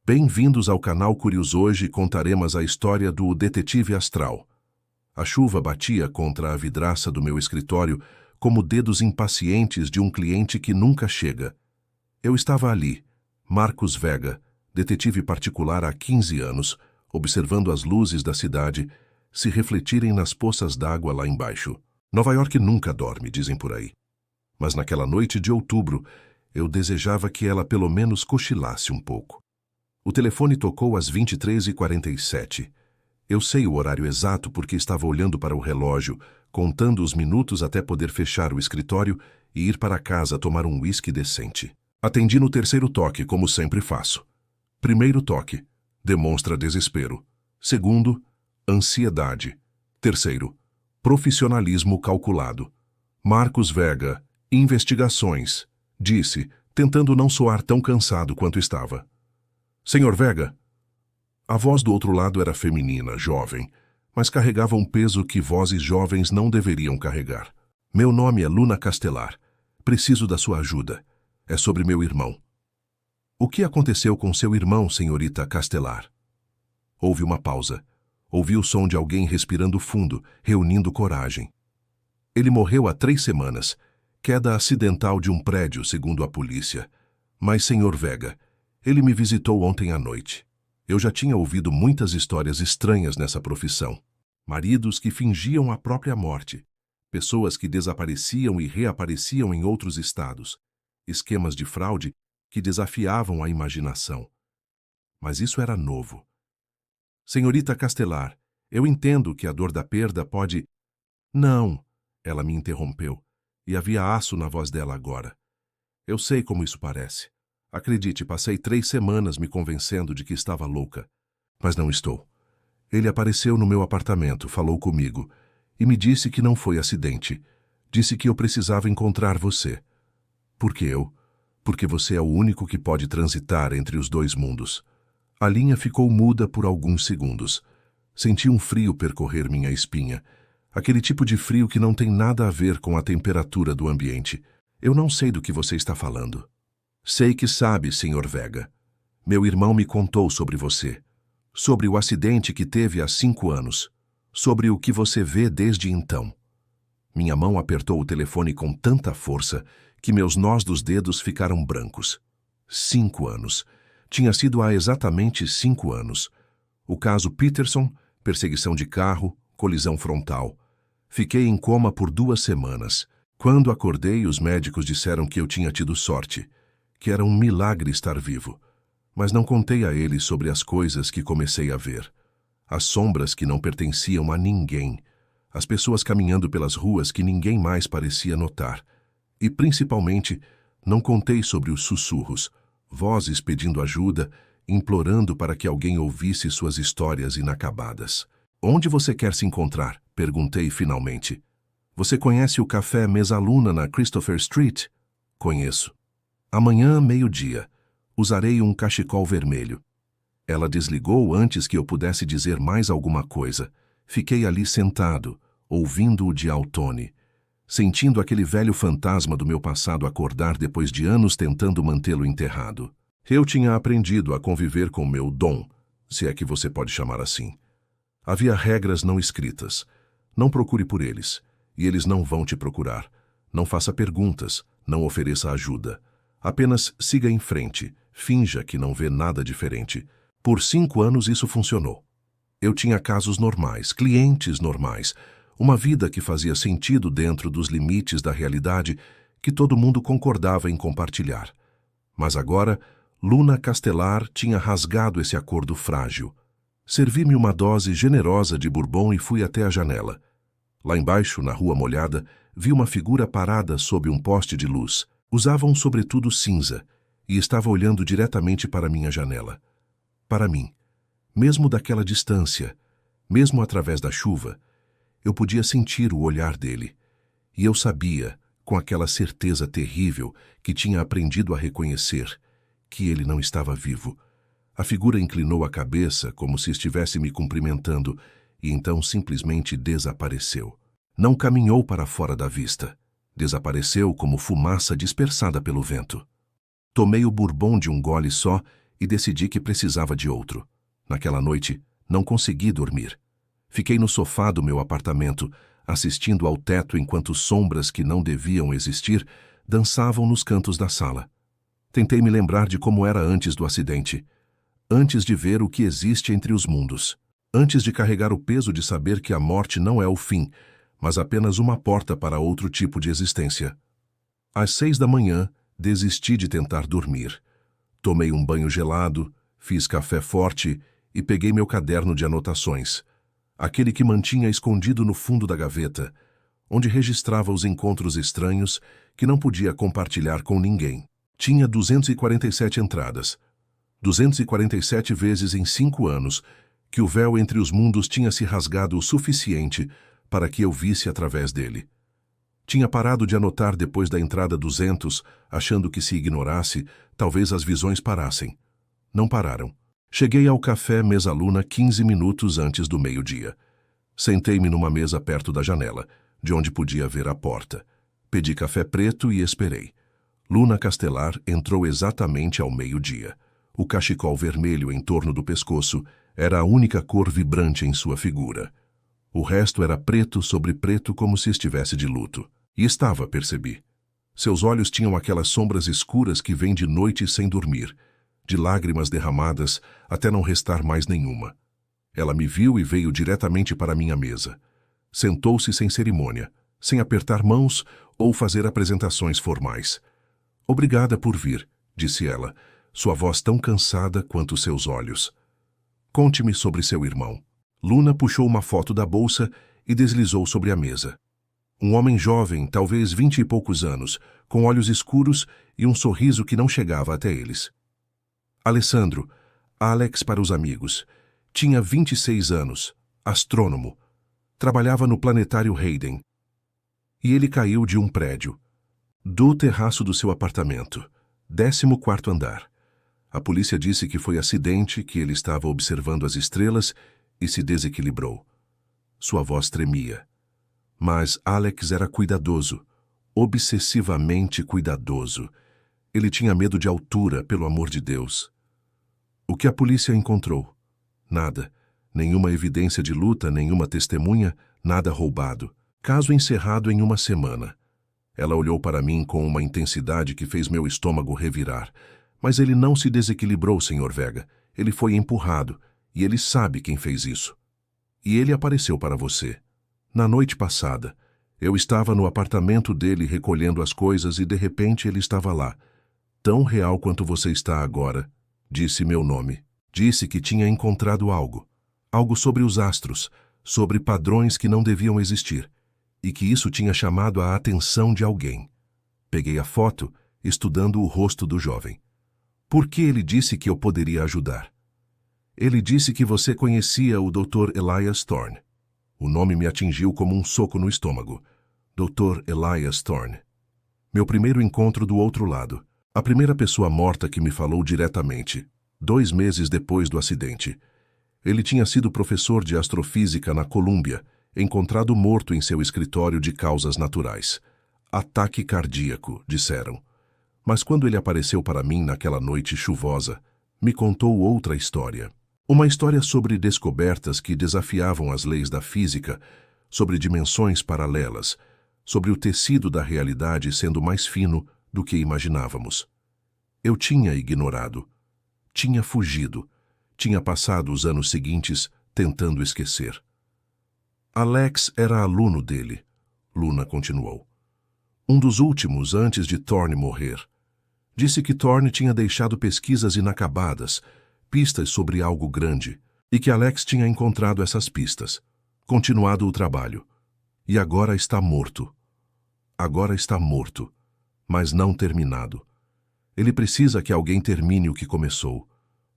Bem-vindos ao canal Curios. Hoje contaremos a história do Detetive Astral. A chuva batia contra a vidraça do meu escritório como dedos impacientes de um cliente que nunca chega. Eu estava ali, Marcos Vega, detetive particular há 15 anos, observando as luzes da cidade se refletirem nas poças d'água lá embaixo. Nova York nunca dorme, dizem por aí. Mas naquela noite de outubro, eu desejava que ela pelo menos cochilasse um pouco. O telefone tocou às 23h47. Eu sei o horário exato porque estava olhando para o relógio, contando os minutos até poder fechar o escritório e ir para casa tomar um uísque decente. Atendi no terceiro toque, como sempre faço. Primeiro toque, demonstra desespero. Segundo, ansiedade. Terceiro, profissionalismo calculado. Marcos Vega, investigações, disse, tentando não soar tão cansado quanto estava. Senhor Vega? A voz do outro lado era feminina, jovem, mas carregava um peso que vozes jovens não deveriam carregar. Meu nome é Luna Castelar. Preciso da sua ajuda. É sobre meu irmão. O que aconteceu com seu irmão, senhorita Castelar? Houve uma pausa. Ouvi o som de alguém respirando fundo, reunindo coragem. Ele morreu há 3 semanas. Queda acidental de um prédio, segundo a polícia. Mas, senhor Vega, ele me visitou ontem à noite. Eu já tinha ouvido muitas histórias estranhas nessa profissão. Maridos que fingiam a própria morte. Pessoas que desapareciam e reapareciam em outros estados. Esquemas de fraude que desafiavam a imaginação. Mas isso era novo. Senhorita Castelar, eu entendo que a dor da perda pode... Não, ela me interrompeu, e havia aço na voz dela agora. Eu sei como isso parece. Acredite, passei 3 semanas me convencendo de que estava louca. Mas não estou. Ele apareceu no meu apartamento, falou comigo, e me disse que não foi acidente. Disse que eu precisava encontrar você. Por que eu? Porque você é o único que pode transitar entre os 2 mundos. A linha ficou muda por alguns segundos. Senti um frio percorrer minha espinha. Aquele tipo de frio que não tem nada a ver com a temperatura do ambiente. Eu não sei do que você está falando. Sei que sabe, Sr. Vega. Meu irmão me contou sobre você. Sobre o acidente que teve há 5 anos. Sobre o que você vê desde então. Minha mão apertou o telefone com tanta força que meus nós dos dedos ficaram brancos. 5 anos. Tinha sido há exatamente 5 anos. O caso Peterson, perseguição de carro, colisão frontal. Fiquei em coma por 2 semanas. Quando acordei, os médicos disseram que eu tinha tido sorte, que era um milagre estar vivo. Mas não contei a eles sobre as coisas que comecei a ver. As sombras que não pertenciam a ninguém. As pessoas caminhando pelas ruas que ninguém mais parecia notar. E, principalmente, não contei sobre os sussurros, vozes pedindo ajuda, implorando para que alguém ouvisse suas histórias inacabadas. Onde você quer se encontrar? Perguntei finalmente. Você conhece o café Mesaluna na Christopher Street? Conheço. Amanhã, meio-dia. Usarei um cachecol vermelho. Ela desligou antes que eu pudesse dizer mais alguma coisa. Fiquei ali sentado, ouvindo o Dialtone, sentindo aquele velho fantasma do meu passado acordar depois de anos tentando mantê-lo enterrado. Eu tinha aprendido a conviver com meu dom, se é que você pode chamar assim. Havia regras não escritas. Não procure por eles, e eles não vão te procurar. Não faça perguntas, não ofereça ajuda. Apenas siga em frente, finja que não vê nada diferente. Por 5 anos isso funcionou. Eu tinha casos normais, clientes normais, uma vida que fazia sentido dentro dos limites da realidade que todo mundo concordava em compartilhar. Mas agora, Luna Castelar tinha rasgado esse acordo frágil. Servi-me uma dose generosa de bourbon e fui até a janela. Lá embaixo, na rua molhada, vi uma figura parada sob um poste de luz. Usava um sobretudo cinza e estava olhando diretamente para minha janela. Para mim, mesmo daquela distância, mesmo através da chuva, eu podia sentir o olhar dele. E eu sabia, com aquela certeza terrível que tinha aprendido a reconhecer, que ele não estava vivo. A figura inclinou a cabeça como se estivesse me cumprimentando e então simplesmente desapareceu. Não caminhou para fora da vista. Desapareceu como fumaça dispersada pelo vento. Tomei o bourbon de um gole só e decidi que precisava de outro. Naquela noite, não consegui dormir. Fiquei no sofá do meu apartamento, assistindo ao teto enquanto sombras que não deviam existir dançavam nos cantos da sala. Tentei me lembrar de como era antes do acidente, antes de ver o que existe entre os mundos, antes de carregar o peso de saber que a morte não é o fim, mas apenas uma porta para outro tipo de existência. Às 6 da manhã, desisti de tentar dormir. Tomei um banho gelado, fiz café forte e peguei meu caderno de anotações, aquele que mantinha escondido no fundo da gaveta, onde registrava os encontros estranhos que não podia compartilhar com ninguém. Tinha 247 entradas, 247 vezes em 5 anos, que o véu entre os mundos tinha se rasgado o suficiente para que eu visse através dele. Tinha parado de anotar depois da entrada 200, achando que se ignorasse, talvez as visões parassem. Não pararam. Cheguei ao café Mesa Luna 15 minutos antes do meio-dia. Sentei-me numa mesa perto da janela, de onde podia ver a porta. Pedi café preto e esperei. Luna Castelar entrou exatamente ao meio-dia. O cachecol vermelho em torno do pescoço era a única cor vibrante em sua figura. O resto era preto sobre preto, como se estivesse de luto. E estava, percebi. Seus olhos tinham aquelas sombras escuras que vêm de noite sem dormir, de lágrimas derramadas até não restar mais nenhuma. Ela me viu e veio diretamente para minha mesa. Sentou-se sem cerimônia, sem apertar mãos ou fazer apresentações formais. "Obrigada por vir", disse ela, sua voz tão cansada quanto seus olhos. "Conte-me sobre seu irmão." Luna puxou uma foto da bolsa e deslizou sobre a mesa. Um homem jovem, talvez 20 e poucos anos, com olhos escuros e um sorriso que não chegava até eles. Alessandro, Alex para os amigos, tinha 26 anos, astrônomo. Trabalhava no planetário Hayden. E ele caiu de um prédio, do terraço do seu apartamento, 14º andar. A polícia disse que foi acidente, que ele estava observando as estrelas e se desequilibrou. Sua voz tremia. Mas Alex era cuidadoso, obsessivamente cuidadoso. Ele tinha medo de altura, pelo amor de Deus. O que a polícia encontrou? Nada. Nenhuma evidência de luta, nenhuma testemunha, nada roubado. Caso encerrado em uma semana. Ela olhou para mim com uma intensidade que fez meu estômago revirar. Mas ele não se desequilibrou, Sr. Vega. Ele foi empurrado, e ele sabe quem fez isso. E ele apareceu para você. Na noite passada, eu estava no apartamento dele recolhendo as coisas e de repente ele estava lá. Tão real quanto você está agora. Disse meu nome. Disse que tinha encontrado algo. Algo sobre os astros, sobre padrões que não deviam existir. E que isso tinha chamado a atenção de alguém. Peguei a foto, estudando o rosto do jovem. Por que ele disse que eu poderia ajudar? Ele disse que você conhecia o Dr. Elias Thorne. O nome me atingiu como um soco no estômago. Dr. Elias Thorne. Meu primeiro encontro do outro lado. A primeira pessoa morta que me falou diretamente, 2 meses depois do acidente. Ele tinha sido professor de astrofísica na Colômbia, encontrado morto em seu escritório de causas naturais. Ataque cardíaco, disseram. Mas quando ele apareceu para mim naquela noite chuvosa, me contou outra história. Uma história sobre descobertas que desafiavam as leis da física, sobre dimensões paralelas, sobre o tecido da realidade sendo mais fino do que imaginávamos. Eu tinha ignorado, tinha fugido, tinha passado os anos seguintes tentando esquecer. Alex era aluno dele, Luna continuou. Um dos últimos antes de Thorne morrer. Disse que Thorne tinha deixado pesquisas inacabadas, pistas sobre algo grande, e que Alex tinha encontrado essas pistas, continuado o trabalho. E agora está morto. Agora está morto, mas não terminado. Ele precisa que alguém termine o que começou.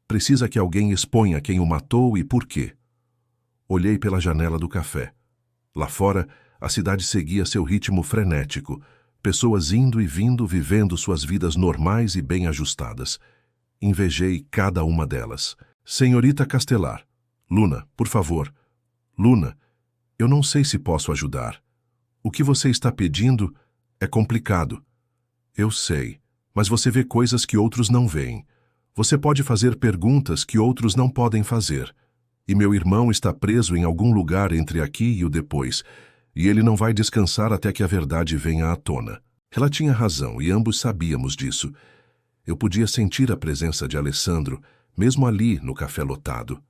Precisa que alguém exponha quem o matou e por quê. Olhei pela janela do café. Lá fora, a cidade seguia seu ritmo frenético, pessoas indo e vindo, vivendo suas vidas normais e bem ajustadas. Invejei cada uma delas. Senhorita Castelar. Luna, por favor. Luna, eu não sei se posso ajudar. O que você está pedindo é complicado. Eu sei, mas você vê coisas que outros não veem. Você pode fazer perguntas que outros não podem fazer. E meu irmão está preso em algum lugar entre aqui e o depois, e ele não vai descansar até que a verdade venha à tona. Ela tinha razão e ambos sabíamos disso. Eu podia sentir a presença de Alessandro, mesmo ali no café lotado.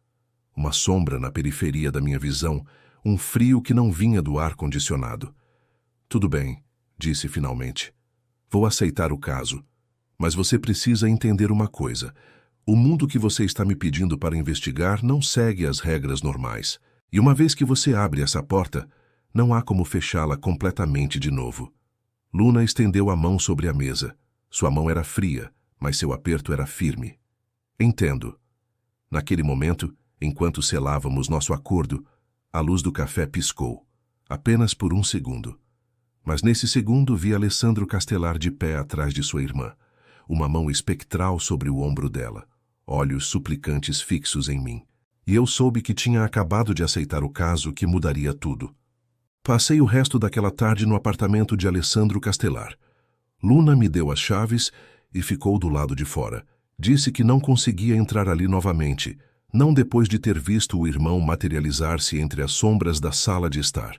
Uma sombra na periferia da minha visão, um frio que não vinha do ar-condicionado. Tudo bem, disse finalmente. Vou aceitar o caso. Mas você precisa entender uma coisa. O mundo que você está me pedindo para investigar não segue as regras normais. E uma vez que você abre essa porta, não há como fechá-la completamente de novo. Luna estendeu a mão sobre a mesa. Sua mão era fria, mas seu aperto era firme. Entendo. Naquele momento, enquanto selávamos nosso acordo, a luz do café piscou, apenas por um segundo. Mas nesse segundo vi Alessandro Castelar de pé atrás de sua irmã, uma mão espectral sobre o ombro dela, olhos suplicantes fixos em mim. E eu soube que tinha acabado de aceitar o caso que mudaria tudo. Passei o resto daquela tarde no apartamento de Alessandro Castelar. Luna me deu as chaves e ficou do lado de fora. Disse que não conseguia entrar ali novamente, não depois de ter visto o irmão materializar-se entre as sombras da sala de estar.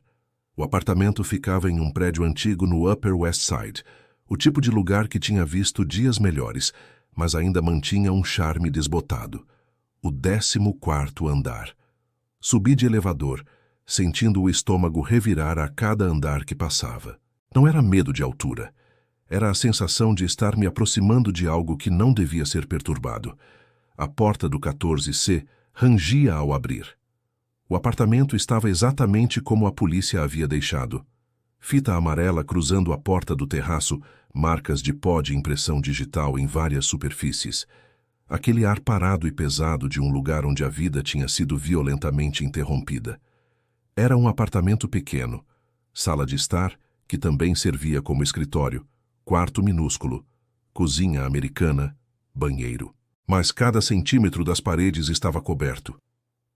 O apartamento ficava em um prédio antigo no Upper West Side, o tipo de lugar que tinha visto dias melhores, mas ainda mantinha um charme desbotado. O 14º andar. Subi de elevador, sentindo o estômago revirar a cada andar que passava. Não era medo de altura. Era a sensação de estar me aproximando de algo que não devia ser perturbado. A porta do 14C rangia ao abrir. O apartamento estava exatamente como a polícia havia deixado. Fita amarela cruzando a porta do terraço, marcas de pó de impressão digital em várias superfícies. Aquele ar parado e pesado de um lugar onde a vida tinha sido violentamente interrompida. Era um apartamento pequeno, sala de estar, que também servia como escritório, quarto minúsculo, cozinha americana, banheiro. Mas cada centímetro das paredes estava coberto.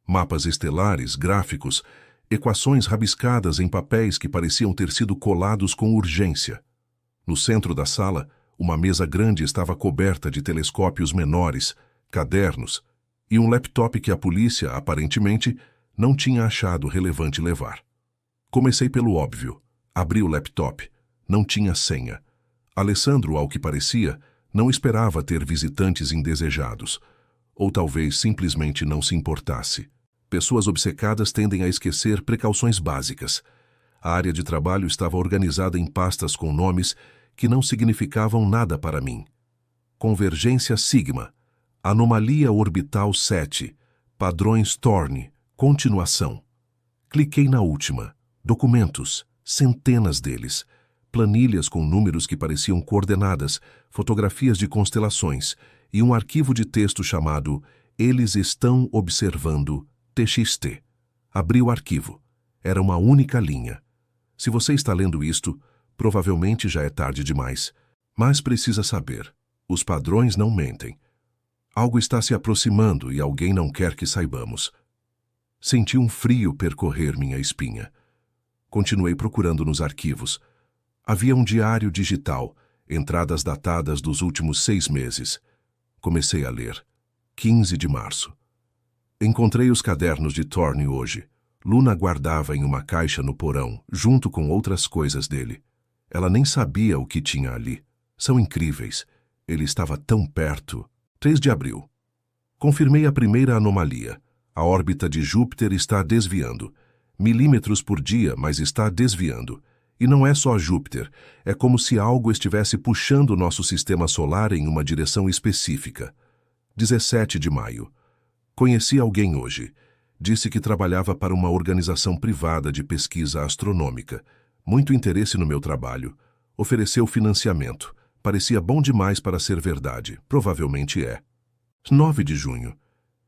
Mapas estelares, gráficos, equações rabiscadas em papéis que pareciam ter sido colados com urgência. No centro da sala, uma mesa grande estava coberta de telescópios menores, cadernos e um laptop que a polícia, aparentemente, não tinha achado relevante levar. Comecei pelo óbvio. Abri o laptop. Não tinha senha. Alessandro, ao que parecia, não esperava ter visitantes indesejados. Ou talvez simplesmente não se importasse. Pessoas obcecadas tendem a esquecer precauções básicas. A área de trabalho estava organizada em pastas com nomes que não significavam nada para mim. Convergência Sigma, Anomalia Orbital 7, Padrões Thorne, Continuação. Cliquei na última. Documentos, centenas deles. Planilhas com números que pareciam coordenadas, fotografias de constelações e um arquivo de texto chamado Eles Estão Observando TXT. Abri o arquivo. Era uma única linha. Se você está lendo isto, provavelmente já é tarde demais. Mas precisa saber. Os padrões não mentem. Algo está se aproximando e alguém não quer que saibamos. Senti um frio percorrer minha espinha. Continuei procurando nos arquivos. Havia um diário digital, entradas datadas dos últimos 6 meses. Comecei a ler. 15 de março. Encontrei os cadernos de Thorne hoje. Luna guardava em uma caixa no porão, junto com outras coisas dele. Ela nem sabia o que tinha ali. São incríveis. Ele estava tão perto. 3 de abril. Confirmei a primeira anomalia. A órbita de Júpiter está desviando. Milímetros por dia, mas está desviando. E não é só Júpiter. É como se algo estivesse puxando nosso sistema solar em uma direção específica. 17 de maio. Conheci alguém hoje. Disse que trabalhava para uma organização privada de pesquisa astronômica. Muito interesse no meu trabalho. Ofereceu financiamento. Parecia bom demais para ser verdade. Provavelmente é. 9 de junho.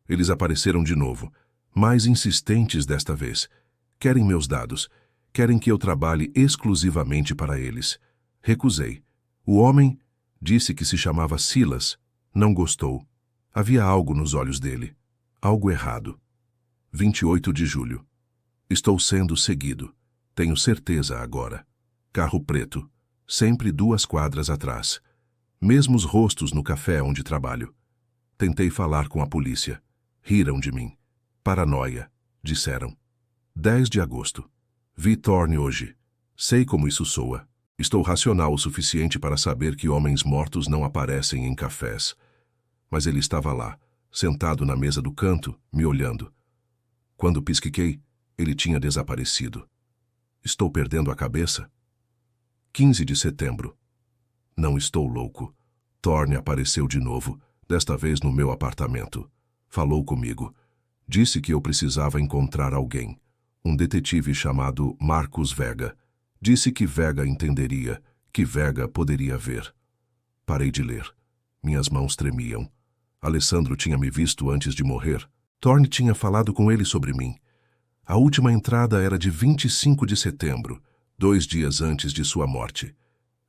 Eles apareceram de novo. Mais insistentes desta vez. Querem meus dados. Querem que eu trabalhe exclusivamente para eles. Recusei. O homem disse que se chamava Silas. Não gostou. Havia algo nos olhos dele. Algo errado. 28 de julho. Estou sendo seguido. Tenho certeza agora. Carro preto. Sempre 2 quadras atrás. Mesmos rostos no café onde trabalho. Tentei falar com a polícia. Riram de mim. Paranoia, disseram. 10 de agosto. Vi Thorne hoje. Sei como isso soa. Estou racional o suficiente para saber que homens mortos não aparecem em cafés. Mas ele estava lá, sentado na mesa do canto, me olhando. Quando pisquei, ele tinha desaparecido. Estou perdendo a cabeça? 15 de setembro. Não estou louco. Thorne apareceu de novo, desta vez no meu apartamento. Falou comigo. Disse que eu precisava encontrar alguém. Um detetive chamado Marcus Vega. Disse que Vega entenderia, que Vega poderia ver. Parei de ler. Minhas mãos tremiam. Alessandro tinha me visto antes de morrer. Thorne tinha falado com ele sobre mim. A última entrada era de 25 de setembro, 2 dias antes de sua morte.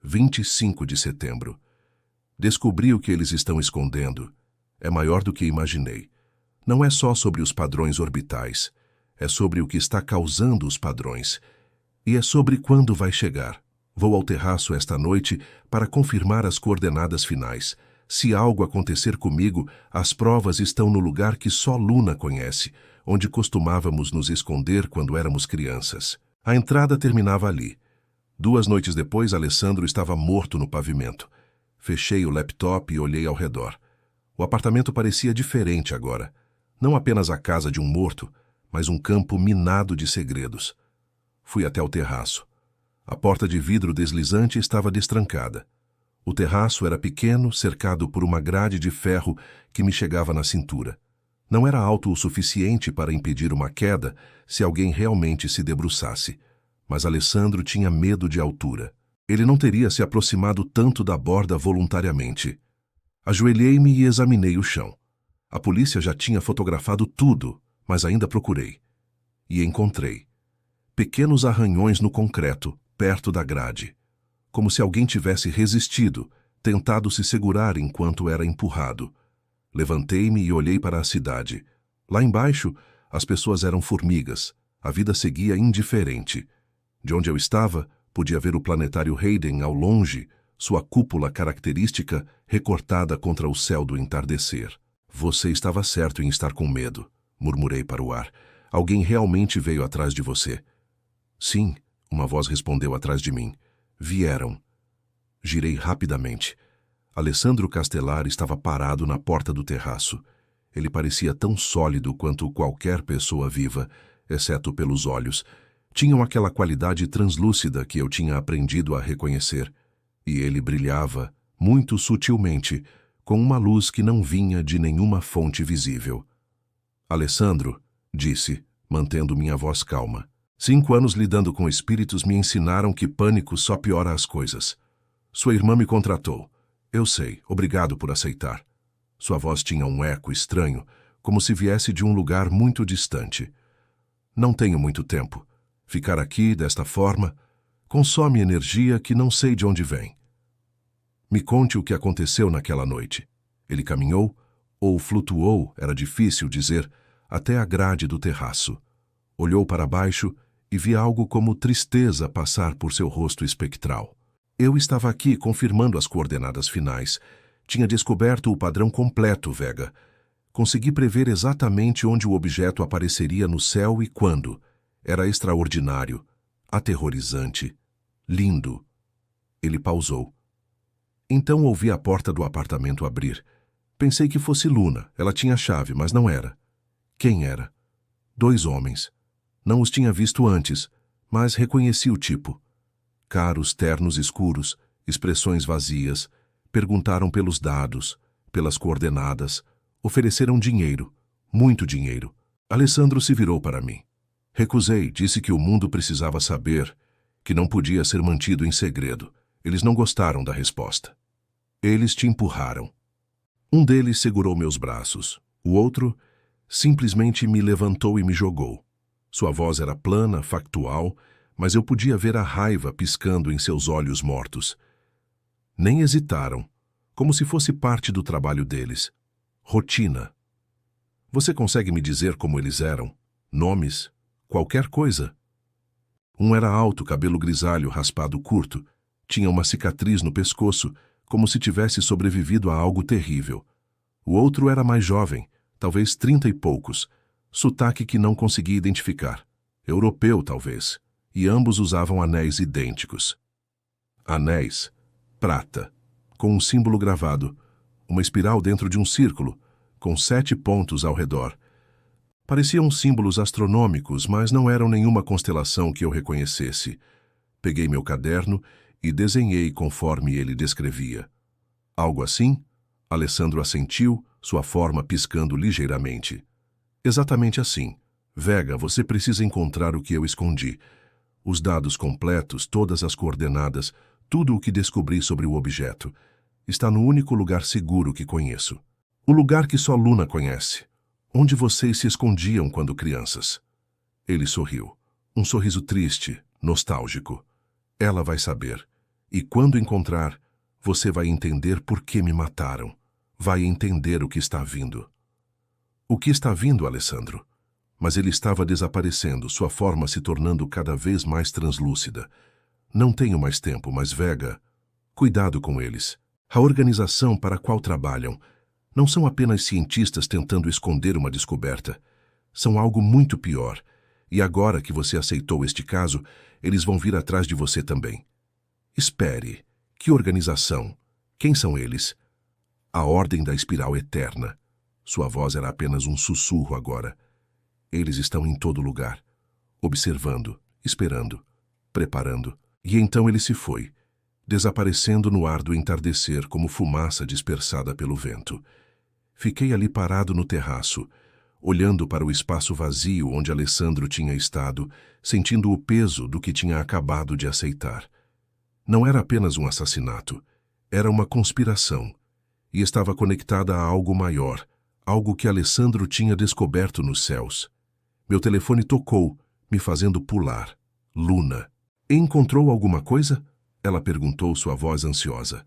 25 de setembro. Descobri o que eles estão escondendo. É maior do que imaginei. Não é só sobre os padrões orbitais. É sobre o que está causando os padrões. E é sobre quando vai chegar. Vou ao terraço esta noite para confirmar as coordenadas finais. Se algo acontecer comigo, as provas estão no lugar que só Luna conhece, onde costumávamos nos esconder quando éramos crianças. A entrada terminava ali. 2 noites depois, Alessandro estava morto no pavimento. Fechei o laptop e olhei ao redor. O apartamento parecia diferente agora. Não apenas a casa de um morto, mas um campo minado de segredos. Fui até o terraço. A porta de vidro deslizante estava destrancada. O terraço era pequeno, cercado por uma grade de ferro que me chegava na cintura. Não era alto o suficiente para impedir uma queda se alguém realmente se debruçasse. Mas Alessandro tinha medo de altura. Ele não teria se aproximado tanto da borda voluntariamente. Ajoelhei-me e examinei o chão. A polícia já tinha fotografado tudo, mas ainda procurei. E encontrei. Pequenos arranhões no concreto, perto da grade. Como se alguém tivesse resistido, tentado se segurar enquanto era empurrado. Levantei-me e olhei para a cidade. Lá embaixo, as pessoas eram formigas. A vida seguia indiferente. De onde eu estava, podia ver o planetário Hayden ao longe, sua cúpula característica recortada contra o céu do entardecer. Você estava certo em estar com medo, murmurei para o ar. Alguém realmente veio atrás de você. Sim, uma voz respondeu atrás de mim. Vieram. Girei rapidamente. Alessandro Castelar estava parado na porta do terraço. Ele parecia tão sólido quanto qualquer pessoa viva, exceto pelos olhos. Tinham aquela qualidade translúcida que eu tinha aprendido a reconhecer. E ele brilhava, muito sutilmente, com uma luz que não vinha de nenhuma fonte visível. Alessandro, disse, mantendo minha voz calma. 5 anos lidando com espíritos me ensinaram que pânico só piora as coisas. Sua irmã me contratou. Eu sei, obrigado por aceitar. Sua voz tinha um eco estranho, como se viesse de um lugar muito distante. Não tenho muito tempo. Ficar aqui, desta forma, consome energia que não sei de onde vem. Me conte o que aconteceu naquela noite. Ele caminhou, ou flutuou, era difícil dizer, até a grade do terraço. Olhou para baixo e vi algo como tristeza passar por seu rosto espectral. Eu estava aqui confirmando as coordenadas finais. Tinha descoberto o padrão completo, Vega. Consegui prever exatamente onde o objeto apareceria no céu e quando. Era extraordinário, aterrorizante, lindo. Ele pausou. Então ouvi a porta do apartamento abrir. Pensei que fosse Luna. Ela tinha a chave, mas não era. Quem era? 2 homens. Não os tinha visto antes, mas reconheci o tipo. Caros ternos escuros, expressões vazias, perguntaram pelos dados, pelas coordenadas, ofereceram dinheiro, muito dinheiro. Alessandro se virou para mim. Recusei, disse que o mundo precisava saber, que não podia ser mantido em segredo. Eles não gostaram da resposta. Eles te empurraram. Um deles segurou meus braços. O outro simplesmente me levantou e me jogou. Sua voz era plana, factual, mas eu podia ver a raiva piscando em seus olhos mortos. Nem hesitaram, como se fosse parte do trabalho deles. Rotina. Você consegue me dizer como eles eram? Nomes? Qualquer coisa? Um era alto, cabelo grisalho, raspado curto. Tinha uma cicatriz no pescoço, como se tivesse sobrevivido a algo terrível. O outro era mais jovem, talvez 30 e poucos, sotaque que não consegui identificar. Europeu, talvez, e ambos usavam anéis idênticos. Anéis, prata, com um símbolo gravado, uma espiral dentro de um círculo, com 7 pontos ao redor. Pareciam símbolos astronômicos, mas não eram nenhuma constelação que eu reconhecesse. Peguei meu caderno e desenhei conforme ele descrevia. Algo assim? Alessandro assentiu, sua forma piscando ligeiramente. Exatamente assim. Vega, você precisa encontrar o que eu escondi. Os dados completos, todas as coordenadas, tudo o que descobri sobre o objeto. Está no único lugar seguro que conheço. O lugar que só Luna conhece. Onde vocês se escondiam quando crianças. Ele sorriu. Um sorriso triste, nostálgico. Ela vai saber. E quando encontrar, você vai entender por que me mataram. Vai entender o que está vindo. O que está vindo, Alessandro? Mas ele estava desaparecendo, sua forma se tornando cada vez mais translúcida. Não tenho mais tempo, mas Vega, cuidado com eles. A organização para a qual trabalham não são apenas cientistas tentando esconder uma descoberta. São algo muito pior. E agora que você aceitou este caso, eles vão vir atrás de você também. Espere. Que organização? Quem são eles? A Ordem da Espiral Eterna. Sua voz era apenas um sussurro agora. Eles estão em todo lugar, observando, esperando, preparando. E então ele se foi, desaparecendo no ar do entardecer como fumaça dispersada pelo vento. Fiquei ali parado no terraço, olhando para o espaço vazio onde Alessandro tinha estado, sentindo o peso do que tinha acabado de aceitar. Não era apenas um assassinato, era uma conspiração, e estava conectada a algo maior, algo que Alessandro tinha descoberto nos céus. Meu telefone tocou, me fazendo pular. Luna. Encontrou alguma coisa? Ela perguntou, sua voz ansiosa.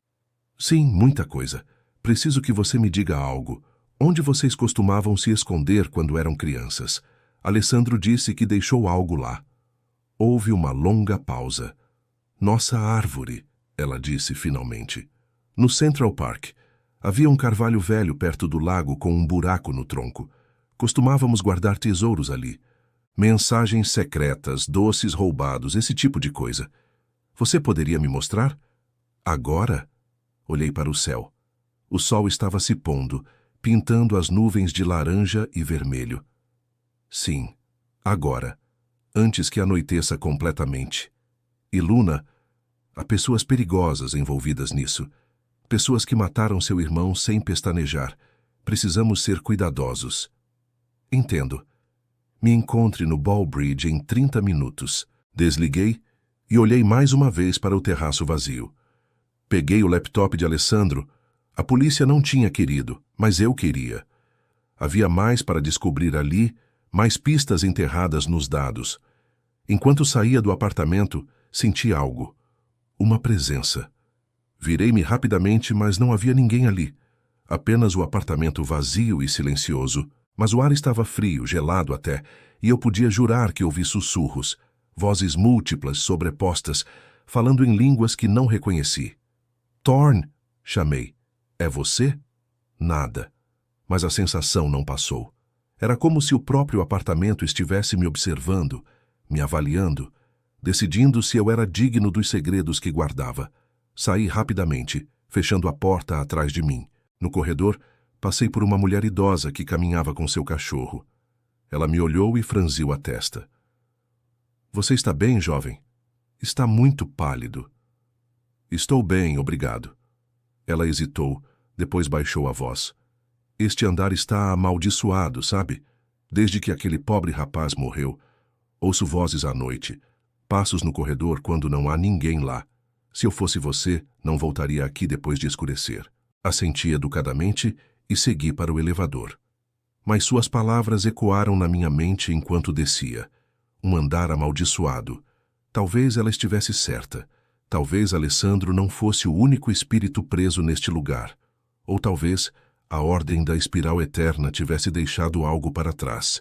Sim, muita coisa. Preciso que você me diga algo. Onde vocês costumavam se esconder quando eram crianças? Alessandro disse que deixou algo lá. Houve uma longa pausa. Nossa árvore, ela disse finalmente. No Central Park. Havia um carvalho velho perto do lago com um buraco no tronco. Costumávamos guardar tesouros ali. Mensagens secretas, doces roubados, esse tipo de coisa. Você poderia me mostrar? Agora? Olhei para o céu. O sol estava se pondo, pintando as nuvens de laranja e vermelho. Sim, agora. Antes que anoiteça completamente. E Luna, há pessoas perigosas envolvidas nisso. Pessoas que mataram seu irmão sem pestanejar. Precisamos ser cuidadosos. Entendo. Me encontre no Ball Bridge em 30 minutos. Desliguei e olhei mais uma vez para o terraço vazio. Peguei o laptop de Alessandro. A polícia não tinha querido, mas eu queria. Havia mais para descobrir ali, mais pistas enterradas nos dados. Enquanto saía do apartamento, senti algo. Uma presença. Virei-me rapidamente, mas não havia ninguém ali. Apenas o apartamento vazio e silencioso. Mas o ar estava frio, gelado até, e eu podia jurar que ouvi sussurros, vozes múltiplas, sobrepostas, falando em línguas que não reconheci. Thorn, chamei. É você? Nada. Mas a sensação não passou. Era como se o próprio apartamento estivesse me observando, me avaliando, decidindo se eu era digno dos segredos que guardava. Saí rapidamente, fechando a porta atrás de mim. No corredor, passei por uma mulher idosa que caminhava com seu cachorro. Ela me olhou e franziu a testa. Você está bem, jovem? Está muito pálido. Estou bem, obrigado. Ela hesitou, depois baixou a voz. Este andar está amaldiçoado, sabe? Desde que aquele pobre rapaz morreu. Ouço vozes à noite, passos no corredor quando não há ninguém lá. Se eu fosse você, não voltaria aqui depois de escurecer. Assenti educadamente e segui para o elevador. Mas suas palavras ecoaram na minha mente enquanto descia. Um andar amaldiçoado. Talvez ela estivesse certa. Talvez Alessandro não fosse o único espírito preso neste lugar. Ou talvez a Ordem da Espiral Eterna tivesse deixado algo para trás.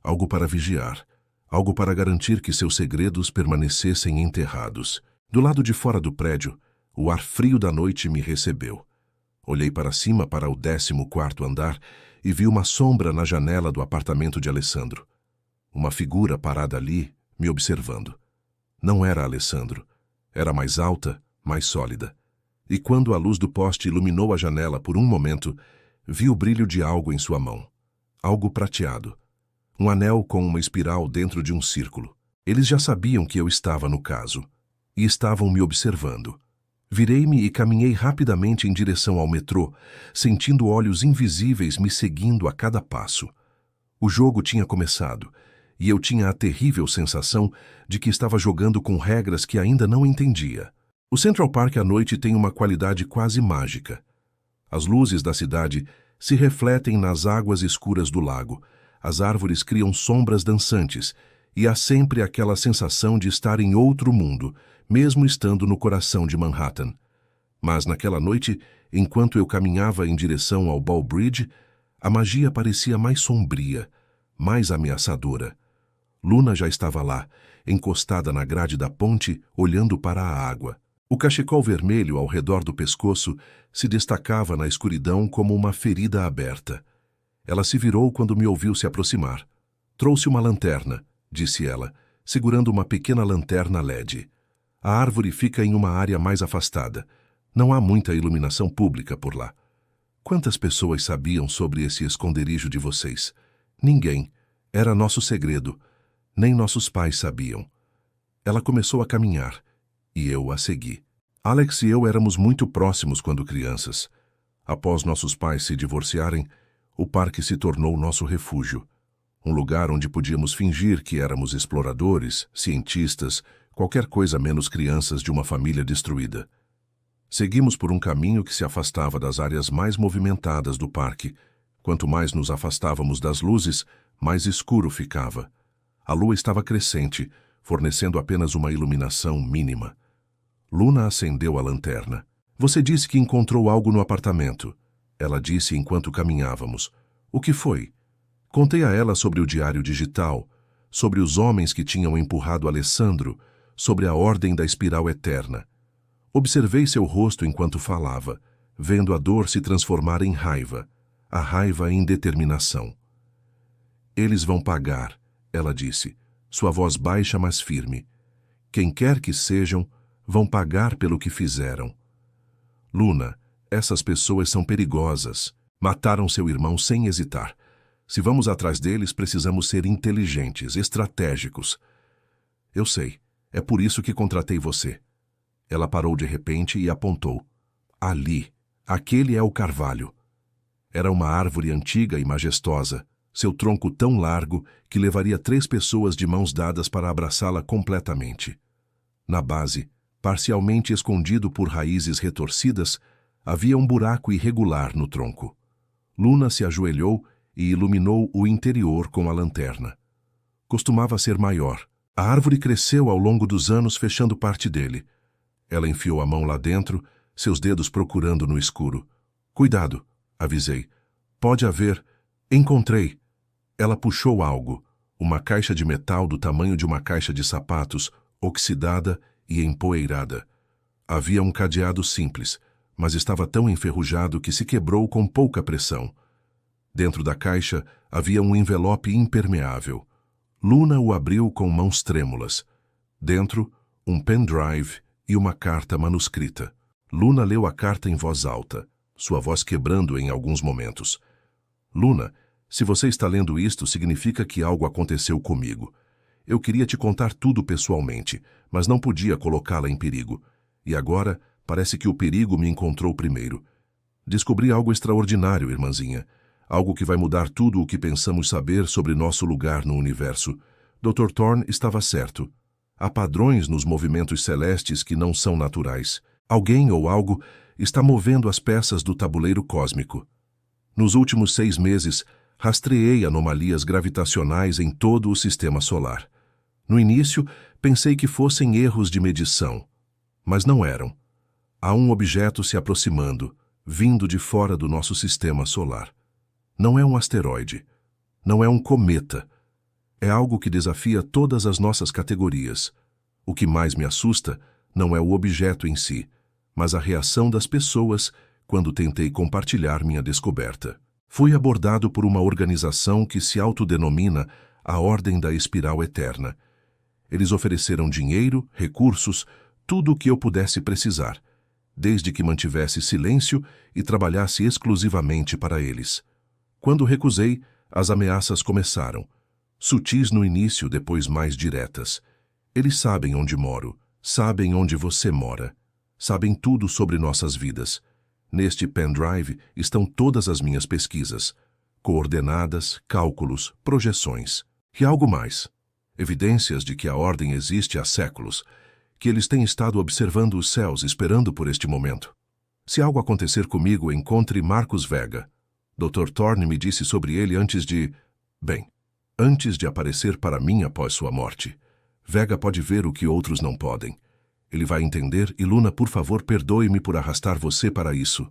Algo para vigiar. Algo para garantir que seus segredos permanecessem enterrados. Do lado de fora do prédio, o ar frio da noite me recebeu. Olhei para cima para o 14º andar e vi uma sombra na janela do apartamento de Alessandro. Uma figura parada ali, me observando. Não era Alessandro. Era mais alta, mais sólida. E quando a luz do poste iluminou a janela por um momento, vi o brilho de algo em sua mão. Algo prateado. Um anel com uma espiral dentro de um círculo. Eles já sabiam que eu estava no caso. E estavam me observando. Virei-me e caminhei rapidamente em direção ao metrô, sentindo olhos invisíveis me seguindo a cada passo. O jogo tinha começado, e eu tinha a terrível sensação de que estava jogando com regras que ainda não entendia. O Central Park à noite tem uma qualidade quase mágica. As luzes da cidade se refletem nas águas escuras do lago, as árvores criam sombras dançantes, e há sempre aquela sensação de estar em outro mundo, mesmo estando no coração de Manhattan. Mas naquela noite, enquanto eu caminhava em direção ao Ball Bridge, a magia parecia mais sombria, mais ameaçadora. Luna já estava lá, encostada na grade da ponte, olhando para a água. O cachecol vermelho ao redor do pescoço se destacava na escuridão como uma ferida aberta. Ela se virou quando me ouviu se aproximar. "Trouxe uma lanterna", disse ela, segurando uma pequena lanterna LED. "A árvore fica em uma área mais afastada. Não há muita iluminação pública por lá." "Quantas pessoas sabiam sobre esse esconderijo de vocês?" "Ninguém. Era nosso segredo. Nem nossos pais sabiam." Ela começou a caminhar, e eu a segui. Alex e eu éramos muito próximos quando crianças. Após nossos pais se divorciarem, o parque se tornou nosso refúgio. Um lugar onde podíamos fingir que éramos exploradores, cientistas, qualquer coisa menos crianças de uma família destruída. Seguimos por um caminho que se afastava das áreas mais movimentadas do parque. Quanto mais nos afastávamos das luzes, mais escuro ficava. A lua estava crescente, fornecendo apenas uma iluminação mínima. Luna acendeu a lanterna. "Você disse que encontrou algo no apartamento." Ela disse enquanto caminhávamos. "O que foi?" Contei a ela sobre o diário digital, sobre os homens que tinham empurrado Alessandro, sobre a ordem da espiral eterna. Observei seu rosto enquanto falava, vendo a dor se transformar em raiva, a raiva em determinação. "Eles vão pagar", ela disse, sua voz baixa mas firme. "Quem quer que sejam, vão pagar pelo que fizeram." "Luna, essas pessoas são perigosas. Mataram seu irmão sem hesitar. Se vamos atrás deles, precisamos ser inteligentes, estratégicos." "Eu sei. É por isso que contratei você." Ela parou de repente e apontou. "Ali. Aquele é o carvalho." Era uma árvore antiga e majestosa, seu tronco tão largo que levaria 3 pessoas de mãos dadas para abraçá-la completamente. Na base, parcialmente escondido por raízes retorcidas, havia um buraco irregular no tronco. Luna se ajoelhou e iluminou o interior com a lanterna. Costumava ser maior. A árvore cresceu ao longo dos anos, fechando parte dele. Ela enfiou a mão lá dentro, seus dedos procurando no escuro. "Cuidado", avisei. "Pode haver..." "Encontrei." Ela puxou algo, uma caixa de metal do tamanho de uma caixa de sapatos, oxidada e empoeirada. Havia um cadeado simples, mas estava tão enferrujado que se quebrou com pouca pressão. Dentro da caixa havia um envelope impermeável. Luna o abriu com mãos trêmulas. Dentro, um pendrive e uma carta manuscrita. Luna leu a carta em voz alta, sua voz quebrando em alguns momentos. "Luna, se você está lendo isto, significa que algo aconteceu comigo. Eu queria te contar tudo pessoalmente, mas não podia colocá-la em perigo. E agora, parece que o perigo me encontrou primeiro. Descobri algo extraordinário, irmãzinha. Algo que vai mudar tudo o que pensamos saber sobre nosso lugar no universo. Dr. Thorne estava certo. Há padrões nos movimentos celestes que não são naturais. Alguém ou algo está movendo as peças do tabuleiro cósmico. Nos últimos 6 meses, rastreei anomalias gravitacionais em todo o sistema solar. No início, pensei que fossem erros de medição, mas não eram. Há um objeto se aproximando, vindo de fora do nosso sistema solar. Não é um asteroide, não é um cometa. É algo que desafia todas as nossas categorias. O que mais me assusta não é o objeto em si, mas a reação das pessoas quando tentei compartilhar minha descoberta. Fui abordado por uma organização que se autodenomina a Ordem da Espiral Eterna. Eles ofereceram dinheiro, recursos, tudo o que eu pudesse precisar, desde que mantivesse silêncio e trabalhasse exclusivamente para eles. Quando recusei, as ameaças começaram. Sutis no início, depois mais diretas. Eles sabem onde moro, sabem onde você mora. Sabem tudo sobre nossas vidas. Neste pendrive estão todas as minhas pesquisas. Coordenadas, cálculos, projeções. E algo mais. Evidências de que a Ordem existe há séculos. Que eles têm estado observando os céus esperando por este momento. Se algo acontecer comigo, encontre Marcus Vega. Dr. Thorne me disse sobre ele antes de aparecer para mim após sua morte. Vega pode ver o que outros não podem. Ele vai entender e, Luna, por favor, perdoe-me por arrastar você para isso.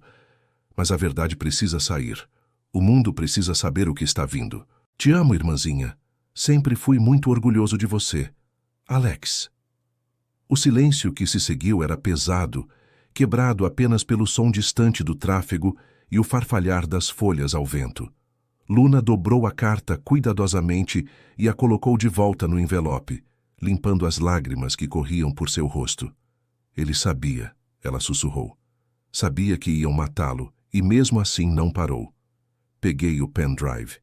Mas a verdade precisa sair. O mundo precisa saber o que está vindo. Te amo, irmãzinha. Sempre fui muito orgulhoso de você. Alex. O silêncio que se seguiu era pesado, quebrado apenas pelo som distante do tráfego e o farfalhar das folhas ao vento. Luna dobrou a carta cuidadosamente e a colocou de volta no envelope, limpando as lágrimas que corriam por seu rosto. Ele sabia, ela sussurrou. Sabia que iam matá-lo e mesmo assim não parou. Peguei o pendrive.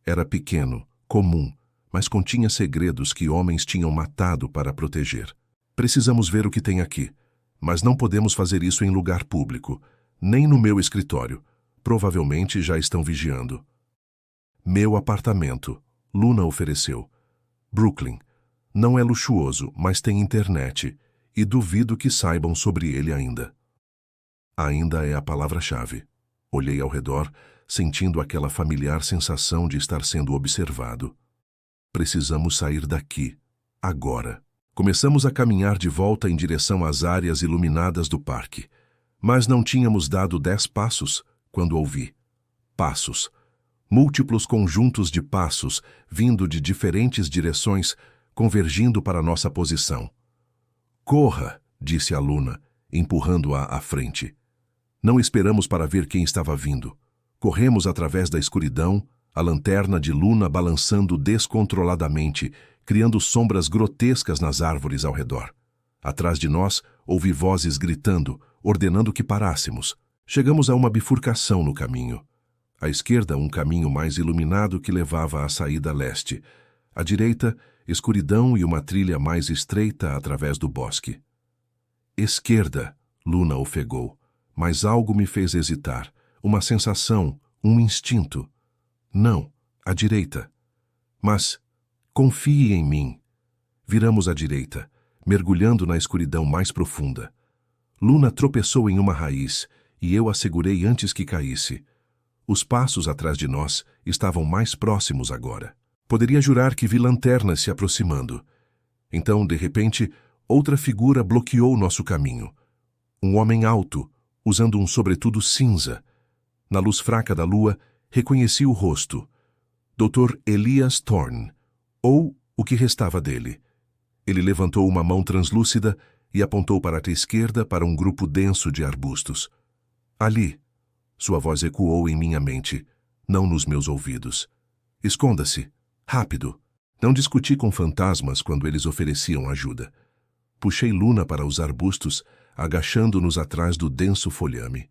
Era pequeno, comum, mas continha segredos que homens tinham matado para proteger. Precisamos ver o que tem aqui, mas não podemos fazer isso em lugar público, nem no meu escritório. Provavelmente já estão vigiando. Meu apartamento, Luna ofereceu. Brooklyn. Não é luxuoso, mas tem internet, e duvido que saibam sobre ele ainda. Ainda é a palavra-chave. Olhei ao redor, sentindo aquela familiar sensação de estar sendo observado. Precisamos sair daqui, agora. Começamos a caminhar de volta em direção às áreas iluminadas do parque, mas não tínhamos dado 10 passos quando ouvi. Passos. Múltiplos conjuntos de passos, vindo de diferentes direções, convergindo para nossa posição. Corra, disse a Luna, empurrando-a à frente. Não esperamos para ver quem estava vindo. Corremos através da escuridão, a lanterna de Luna balançando descontroladamente, criando sombras grotescas nas árvores ao redor. Atrás de nós, ouvi vozes gritando, ordenando que parássemos. Chegamos a uma bifurcação no caminho. À esquerda, um caminho mais iluminado que levava à saída leste. À direita, escuridão e uma trilha mais estreita através do bosque. Esquerda, Luna ofegou, mas algo me fez hesitar. Uma sensação, um instinto. Não, à direita. Mas confie em mim. Viramos à direita, mergulhando na escuridão mais profunda. Luna tropeçou em uma raiz e eu a segurei antes que caísse. Os passos atrás de nós estavam mais próximos agora. Poderia jurar que vi lanternas se aproximando. Então, de repente, outra figura bloqueou nosso caminho. Um homem alto, usando um sobretudo cinza. Na luz fraca da lua, reconheci o rosto. Dr. Elias Thorne, ou o que restava dele. Ele levantou uma mão translúcida e apontou para a esquerda para um grupo denso de arbustos. Ali. Sua voz ecoou em minha mente, não nos meus ouvidos. Esconda-se. Rápido. Não discuti com fantasmas quando eles ofereciam ajuda. Puxei Luna para os arbustos, agachando-nos atrás do denso folhame.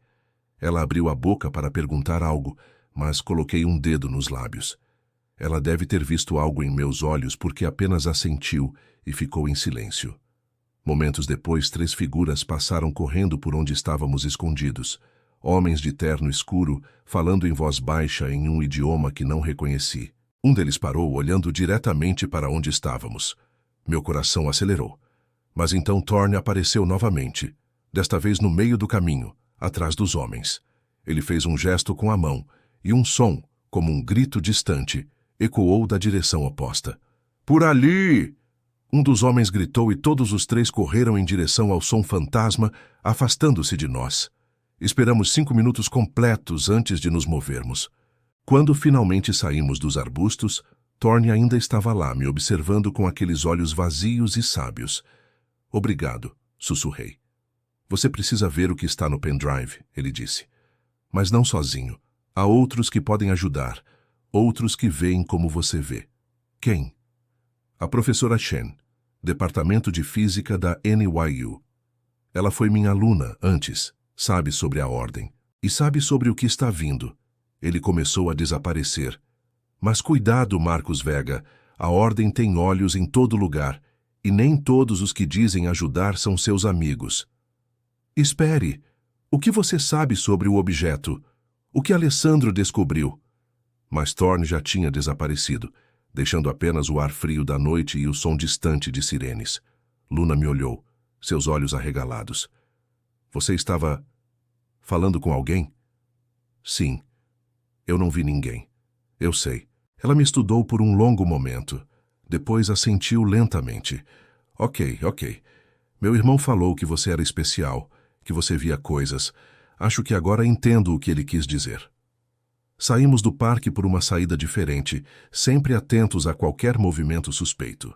Ela abriu a boca para perguntar algo, mas coloquei um dedo nos lábios. Ela deve ter visto algo em meus olhos porque apenas assentiu e ficou em silêncio. Momentos depois, 3 figuras passaram correndo por onde estávamos escondidos. Homens de terno escuro, falando em voz baixa em um idioma que não reconheci. Um deles parou, olhando diretamente para onde estávamos. Meu coração acelerou. Mas então Thorne apareceu novamente, desta vez no meio do caminho, atrás dos homens. Ele fez um gesto com a mão, e um som, como um grito distante, ecoou da direção oposta. "Por ali!" Um dos homens gritou e todos os 3 correram em direção ao som fantasma, afastando-se de nós. Esperamos 5 minutos completos antes de nos movermos. Quando finalmente saímos dos arbustos, Thorne ainda estava lá, me observando com aqueles olhos vazios e sábios. "Obrigado", sussurrei. "Você precisa ver o que está no pendrive", ele disse. Mas não sozinho. Há outros que podem ajudar, outros que veem como você vê. Quem? A professora Chen, Departamento de Física da NYU. Ela foi minha aluna antes, sabe sobre a ordem. E sabe sobre o que está vindo. Ele começou a desaparecer. Mas cuidado, Marcos Vega, a ordem tem olhos em todo lugar, e nem todos os que dizem ajudar são seus amigos. Espere! O que você sabe sobre o objeto? O que Alessandro descobriu? Mas Thorne já tinha desaparecido, deixando apenas o ar frio da noite e o som distante de sirenes. Luna me olhou, seus olhos arregalados. Você estava falando com alguém? Sim. Eu não vi ninguém. Eu sei. Ela me estudou por um longo momento. Depois assentiu lentamente. Ok. Meu irmão falou que você era especial, que você via coisas. Acho que agora entendo o que ele quis dizer. Saímos do parque por uma saída diferente, sempre atentos a qualquer movimento suspeito.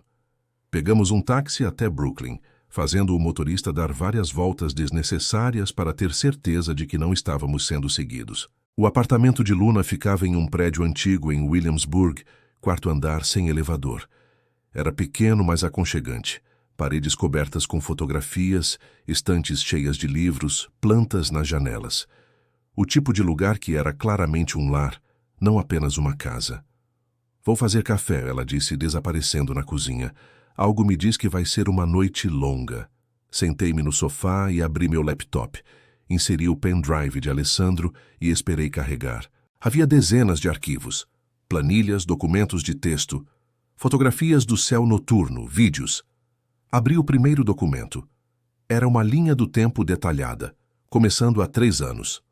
Pegamos um táxi até Brooklyn, fazendo o motorista dar várias voltas desnecessárias para ter certeza de que não estávamos sendo seguidos. O apartamento de Luna ficava em um prédio antigo em Williamsburg, quarto andar sem elevador. Era pequeno, mas aconchegante. Paredes cobertas com fotografias, estantes cheias de livros, plantas nas janelas. O tipo de lugar que era claramente um lar, não apenas uma casa. Vou fazer café, ela disse, desaparecendo na cozinha. Algo me diz que vai ser uma noite longa. Sentei-me no sofá e abri meu laptop. Inseri o pendrive de Alessandro e esperei carregar. Havia dezenas de arquivos. Planilhas, documentos de texto, fotografias do céu noturno, vídeos. Abri o primeiro documento. Era uma linha do tempo detalhada, começando há 3 anos.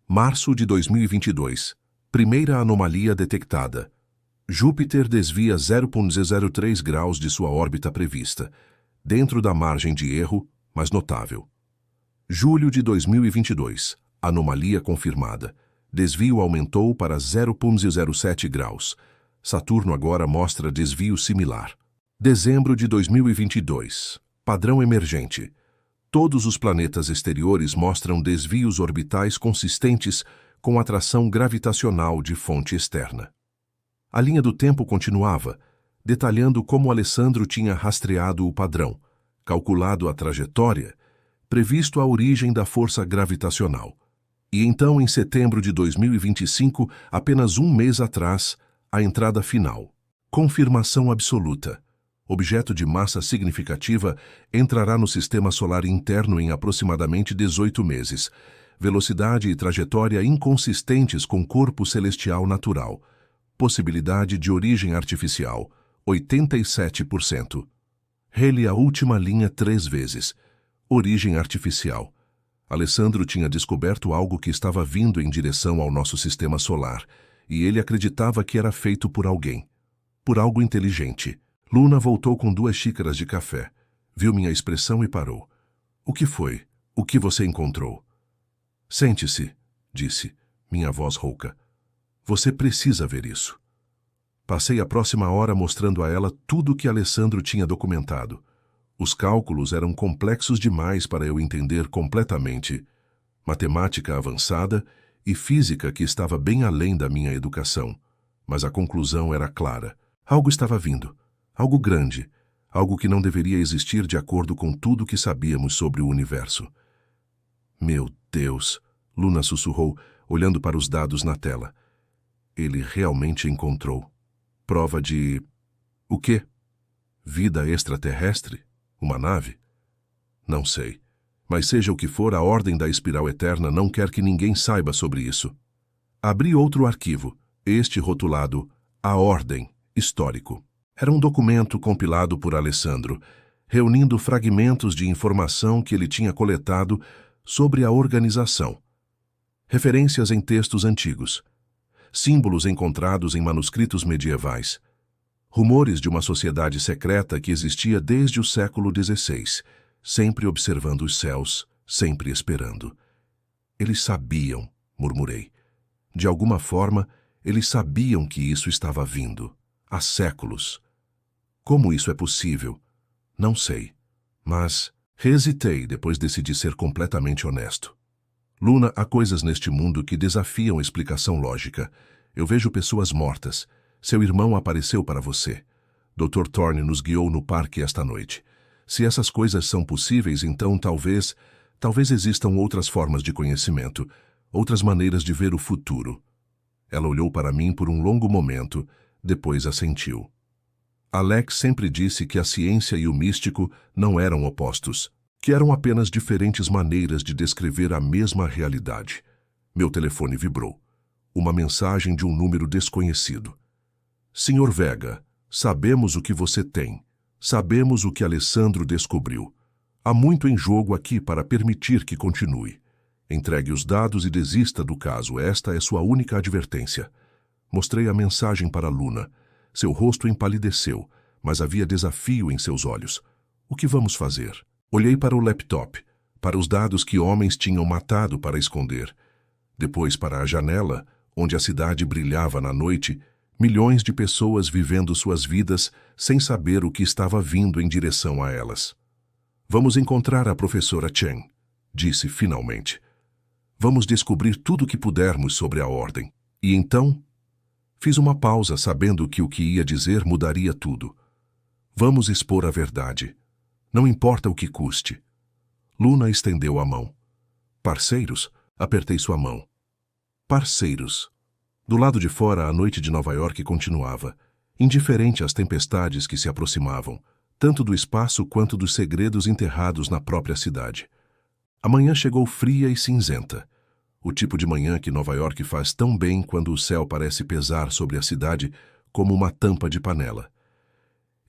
Março de 2022. Primeira anomalia detectada. Júpiter desvia 0,03 graus de sua órbita prevista, dentro da margem de erro, mas notável. Julho de 2022. Anomalia confirmada. Desvio aumentou para 0,07 graus. Saturno agora mostra desvio similar. Dezembro de 2022. Padrão emergente. Todos os planetas exteriores mostram desvios orbitais consistentes com atração gravitacional de fonte externa. A linha do tempo continuava, detalhando como Alessandro tinha rastreado o padrão, calculado a trajetória, previsto a origem da força gravitacional. E então, em setembro de 2025, apenas um mês atrás, a entrada final. Confirmação absoluta. Objeto de massa significativa entrará no sistema solar interno em aproximadamente 18 meses. Velocidade e trajetória inconsistentes com corpo celestial natural. Possibilidade de origem artificial, 87%. Rele a última linha 3 vezes. Origem artificial. Alessandro tinha descoberto algo que estava vindo em direção ao nosso sistema solar, e ele acreditava que era feito por alguém. Por algo inteligente. Luna voltou com 2 xícaras de café. Viu minha expressão e parou. O que foi? O que você encontrou? Sente-se, disse, minha voz rouca. Você precisa ver isso. Passei a próxima hora mostrando a ela tudo o que Alessandro tinha documentado. Os cálculos eram complexos demais para eu entender completamente. Matemática avançada e física que estava bem além da minha educação. Mas a conclusão era clara. Algo estava vindo. Algo grande. Algo que não deveria existir de acordo com tudo que sabíamos sobre o universo. Meu Deus! Luna sussurrou, olhando para os dados na tela. Ele realmente encontrou. Prova de... O quê? Vida extraterrestre? Uma nave? Não sei. Mas seja o que for, a Ordem da Espiral Eterna não quer que ninguém saiba sobre isso. Abri outro arquivo, este rotulado A Ordem, Histórico. Era um documento compilado por Alessandro, reunindo fragmentos de informação que ele tinha coletado sobre a organização. Referências em textos antigos. Símbolos encontrados em manuscritos medievais. Rumores de uma sociedade secreta que existia desde o século XVI, sempre observando os céus, sempre esperando. Eles sabiam, murmurei. De alguma forma, eles sabiam que isso estava vindo. Há séculos. Como isso é possível? Não sei. Mas hesitei, depois decidi ser completamente honesto. Luna, há coisas neste mundo que desafiam a explicação lógica. Eu vejo pessoas mortas. Seu irmão apareceu para você. Dr. Thorne nos guiou no parque esta noite. Se essas coisas são possíveis, então talvez existam outras formas de conhecimento, outras maneiras de ver o futuro. Ela olhou para mim por um longo momento, depois assentiu. Alex sempre disse que a ciência e o místico não eram opostos, que eram apenas diferentes maneiras de descrever a mesma realidade. Meu telefone vibrou. Uma mensagem de um número desconhecido. Senhor Vega, sabemos o que você tem. Sabemos o que Alessandro descobriu. Há muito em jogo aqui para permitir que continue. Entregue os dados e desista do caso. Esta é sua única advertência. Mostrei a mensagem para Luna. Seu rosto empalideceu, mas havia desafio em seus olhos. O que vamos fazer? Olhei para o laptop, para os dados que homens tinham matado para esconder. Depois para a janela, onde a cidade brilhava na noite, milhões de pessoas vivendo suas vidas sem saber o que estava vindo em direção a elas. Vamos encontrar a professora Chen, disse finalmente. Vamos descobrir tudo o que pudermos sobre a ordem. E então? Fiz uma pausa, sabendo que o que ia dizer mudaria tudo. Vamos expor a verdade. Não importa o que custe. Luna estendeu a mão. Parceiros? Apertei sua mão. Parceiros. Do lado de fora, a noite de Nova York continuava, indiferente às tempestades que se aproximavam, tanto do espaço quanto dos segredos enterrados na própria cidade. A manhã chegou fria e cinzenta. O tipo de manhã que Nova York faz tão bem quando o céu parece pesar sobre a cidade como uma tampa de panela.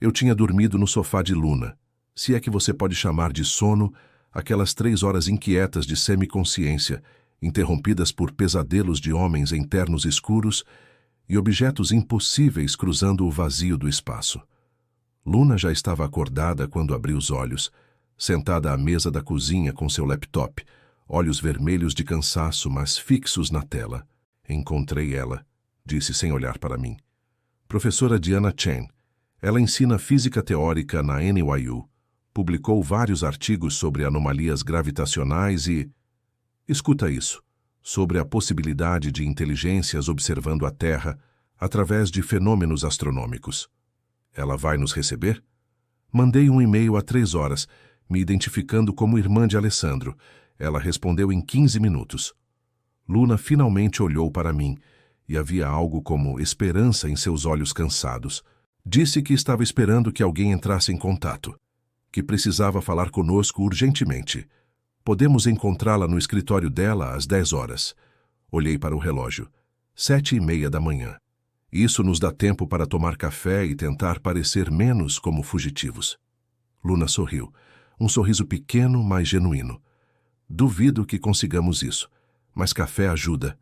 Eu tinha dormido no sofá de Luna, se é que você pode chamar de sono, aquelas 3 horas inquietas de semiconsciência, interrompidas por pesadelos de homens em ternos escuros e objetos impossíveis cruzando o vazio do espaço. Luna já estava acordada quando abri os olhos, sentada à mesa da cozinha com seu laptop, olhos vermelhos de cansaço, mas fixos na tela. Encontrei ela, disse sem olhar para mim. Professora Diana Chen. Ela ensina física teórica na NYU. Publicou vários artigos sobre anomalias gravitacionais e... Escuta isso, sobre a possibilidade de inteligências observando a Terra através de fenômenos astronômicos. Ela vai nos receber? Mandei um e-mail há 3 horas, me identificando como irmã de Alessandro. Ela respondeu em 15 minutos. Luna finalmente olhou para mim, e havia algo como esperança em seus olhos cansados. Disse que estava esperando que alguém entrasse em contato, que precisava falar conosco urgentemente. Podemos encontrá-la no escritório dela às 10 horas. Olhei para o relógio. 7:30 da manhã. Isso nos dá tempo para tomar café e tentar parecer menos como fugitivos. Luna sorriu. Um sorriso pequeno, mas genuíno. Duvido que consigamos isso, mas café ajuda.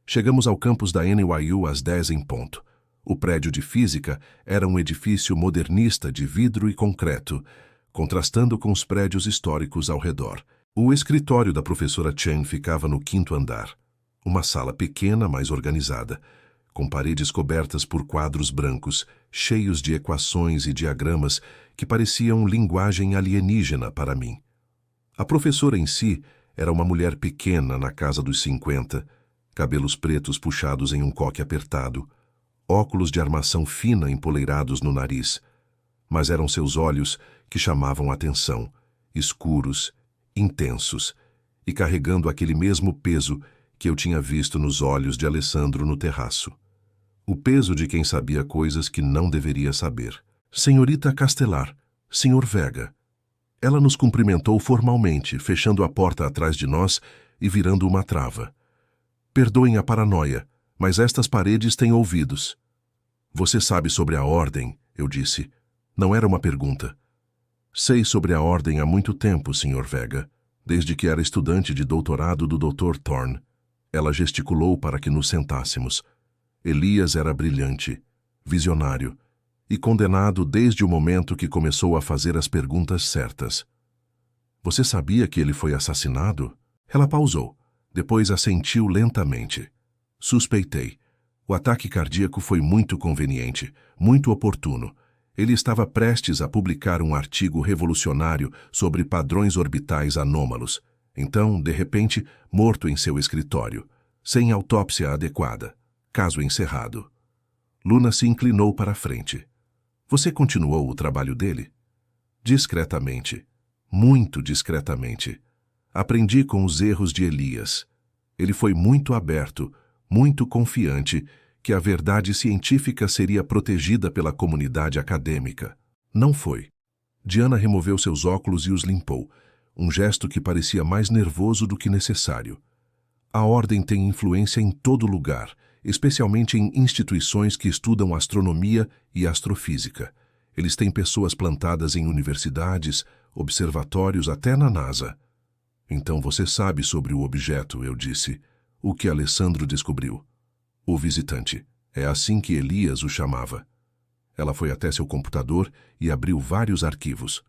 Chegamos ao campus da NYU às 10 em ponto. O prédio de física era um edifício modernista de vidro e concreto, contrastando com os prédios históricos ao redor. O escritório da professora Chen ficava no 5º andar. Uma sala pequena, mas organizada, com paredes cobertas por quadros brancos, cheios de equações e diagramas que pareciam linguagem alienígena para mim. A professora em si era uma mulher pequena na casa dos 50, cabelos pretos puxados em um coque apertado, óculos de armação fina empoleirados no nariz. Mas eram seus olhos que chamavam a atenção, escuros, intensos, e carregando aquele mesmo peso que eu tinha visto nos olhos de Alessandro no terraço. O peso de quem sabia coisas que não deveria saber. Senhorita Castelar, Senhor Vega. Ela nos cumprimentou formalmente, fechando a porta atrás de nós e virando uma trava. Perdoem a paranoia, mas estas paredes têm ouvidos. Você sabe sobre a ordem, eu disse. Não era uma pergunta. Sei sobre a ordem há muito tempo, Sr. Vega, desde que era estudante de doutorado do Dr. Thorne. Ela gesticulou para que nos sentássemos. Elias era brilhante, visionário, e condenado desde o momento que começou a fazer as perguntas certas. Você sabia que ele foi assassinado? Ela pausou, depois assentiu lentamente. Suspeitei. O ataque cardíaco foi muito conveniente, muito oportuno. Ele estava prestes a publicar um artigo revolucionário sobre padrões orbitais anômalos. Então, de repente, morto em seu escritório, sem autópsia adequada. Caso encerrado. Luna se inclinou para a frente. Você continuou o trabalho dele? Discretamente. Muito discretamente. Aprendi com os erros de Elias. Ele foi muito aberto, muito confiante que a verdade científica seria protegida pela comunidade acadêmica. Não foi. Diana removeu seus óculos e os limpou, um gesto que parecia mais nervoso do que necessário. A ordem tem influência em todo lugar, especialmente em instituições que estudam astronomia e astrofísica. Eles têm pessoas plantadas em universidades, observatórios, até na NASA. Então você sabe sobre o objeto, eu disse. O que Alessandro descobriu. O visitante. É assim que Elias o chamava. Ela foi até seu computador e abriu vários arquivos.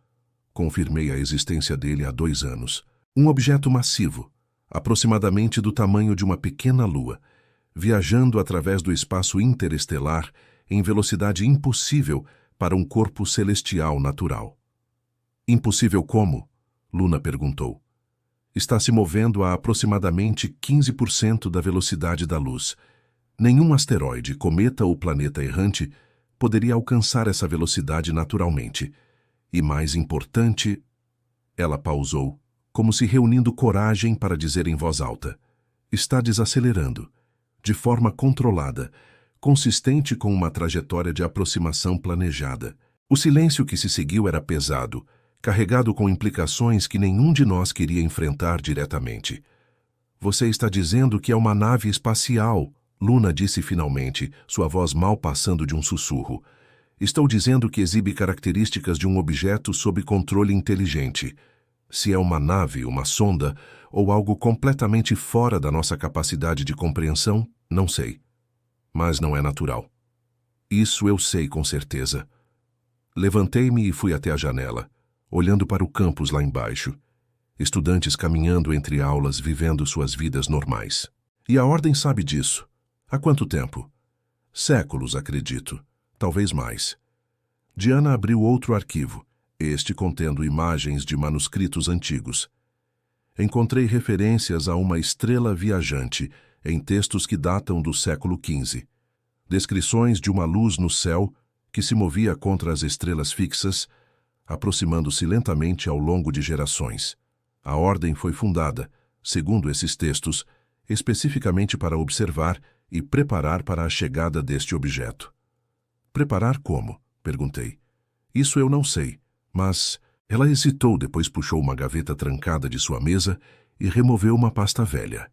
Confirmei a existência dele há 2 anos. Um objeto massivo, aproximadamente do tamanho de uma pequena lua, viajando através do espaço interestelar em velocidade impossível para um corpo celestial natural. Impossível como? Luna perguntou. Está se movendo a aproximadamente 15% da velocidade da luz. Nenhum asteroide, cometa ou planeta errante poderia alcançar essa velocidade naturalmente. E mais importante... Ela pausou, como se reunindo coragem para dizer em voz alta. Está desacelerando, de forma controlada, consistente com uma trajetória de aproximação planejada. O silêncio que se seguiu era pesado, carregado com implicações que nenhum de nós queria enfrentar diretamente. Você está dizendo que é uma nave espacial, Luna disse finalmente, sua voz mal passando de um sussurro. Estou dizendo que exibe características de um objeto sob controle inteligente. Se é uma nave, uma sonda, ou algo completamente fora da nossa capacidade de compreensão, não sei. Mas não é natural. Isso eu sei com certeza. Levantei-me e fui até a janela, olhando para o campus lá embaixo. Estudantes caminhando entre aulas, vivendo suas vidas normais. E a ordem sabe disso. Há quanto tempo? Séculos, acredito. Talvez mais. Diana abriu outro arquivo, este contendo imagens de manuscritos antigos. Encontrei referências a uma estrela viajante em textos que datam do século XV. Descrições de uma luz no céu que se movia contra as estrelas fixas, aproximando-se lentamente ao longo de gerações. A ordem foi fundada, segundo esses textos, especificamente para observar e preparar para a chegada deste objeto. Preparar como? Perguntei. Isso eu não sei, mas... Ela hesitou, depois puxou uma gaveta trancada de sua mesa e removeu uma pasta velha.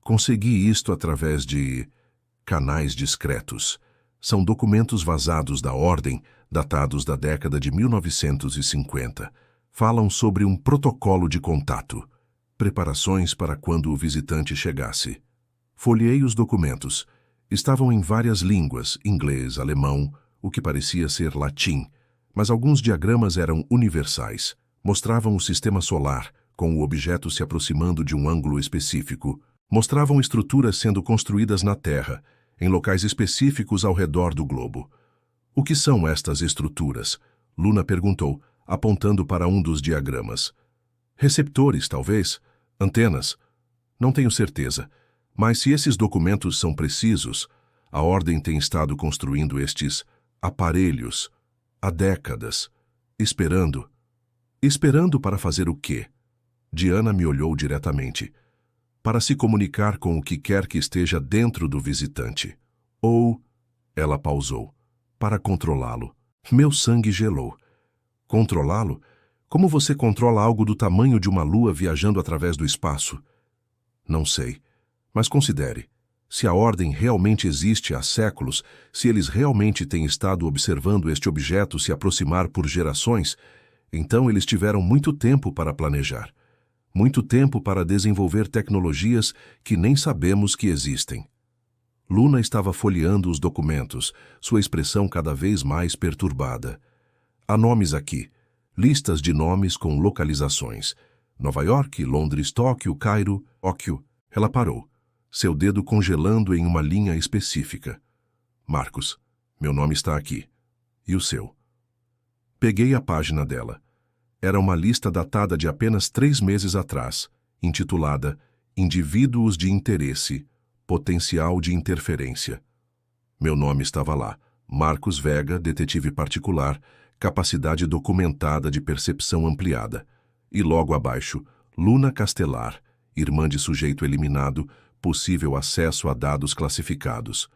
Consegui isto através de... canais discretos. São documentos vazados da ordem, datados da década de 1950. Falam sobre um protocolo de contato. Preparações para quando o visitante chegasse. Folheei os documentos. Estavam em várias línguas, inglês, alemão, o que parecia ser latim, mas alguns diagramas eram universais. Mostravam o sistema solar, com o objeto se aproximando de um ângulo específico. Mostravam estruturas sendo construídas na Terra, em locais específicos ao redor do globo. O que são estas estruturas? Luna perguntou, apontando para um dos diagramas. Receptores, talvez? Antenas? Não tenho certeza. Mas se esses documentos são precisos, a ordem tem estado construindo estes aparelhos há décadas, esperando. Esperando para fazer o quê? Diana me olhou diretamente. Para se comunicar com o que quer que esteja dentro do visitante. Ou, ela pausou, para controlá-lo. Meu sangue gelou. Controlá-lo? Como você controla algo do tamanho de uma lua viajando através do espaço? Não sei. Mas considere, se a ordem realmente existe há séculos, se eles realmente têm estado observando este objeto se aproximar por gerações, então eles tiveram muito tempo para planejar. Muito tempo para desenvolver tecnologias que nem sabemos que existem. Luna estava folheando os documentos, sua expressão cada vez mais perturbada. Há nomes aqui, listas de nomes com localizações. Nova York, Londres, Tóquio, Cairo, Tóquio. Ela parou, seu dedo congelando em uma linha específica. Marcos, meu nome está aqui. E o seu? Peguei a página dela. Era uma lista datada de apenas 3 meses atrás, intitulada Indivíduos de Interesse, Potencial de Interferência. Meu nome estava lá, Marcos Vega, detetive particular, capacidade documentada de percepção ampliada. E logo abaixo, Luna Castelar, irmã de sujeito eliminado, possível acesso a dados classificados.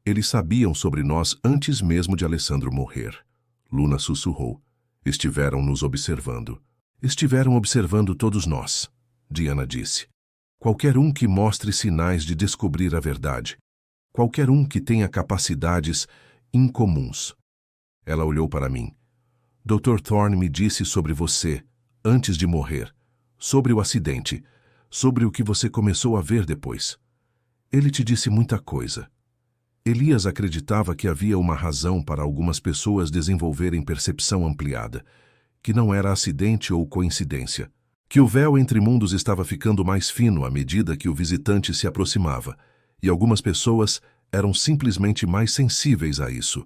Eles sabiam sobre nós antes mesmo de Alessandro morrer. Luna sussurrou. Estiveram nos observando. Estiveram observando todos nós, Diana disse. Qualquer um que mostre sinais de descobrir a verdade. Qualquer um que tenha capacidades incomuns. Ela olhou para mim. Dr. Thorne me disse sobre você, antes de morrer, sobre o acidente, sobre o que você começou a ver depois. Ele te disse muita coisa. Elias acreditava que havia uma razão para algumas pessoas desenvolverem percepção ampliada, que não era acidente ou coincidência, que o véu entre mundos estava ficando mais fino à medida que o visitante se aproximava, e algumas pessoas eram simplesmente mais sensíveis a isso.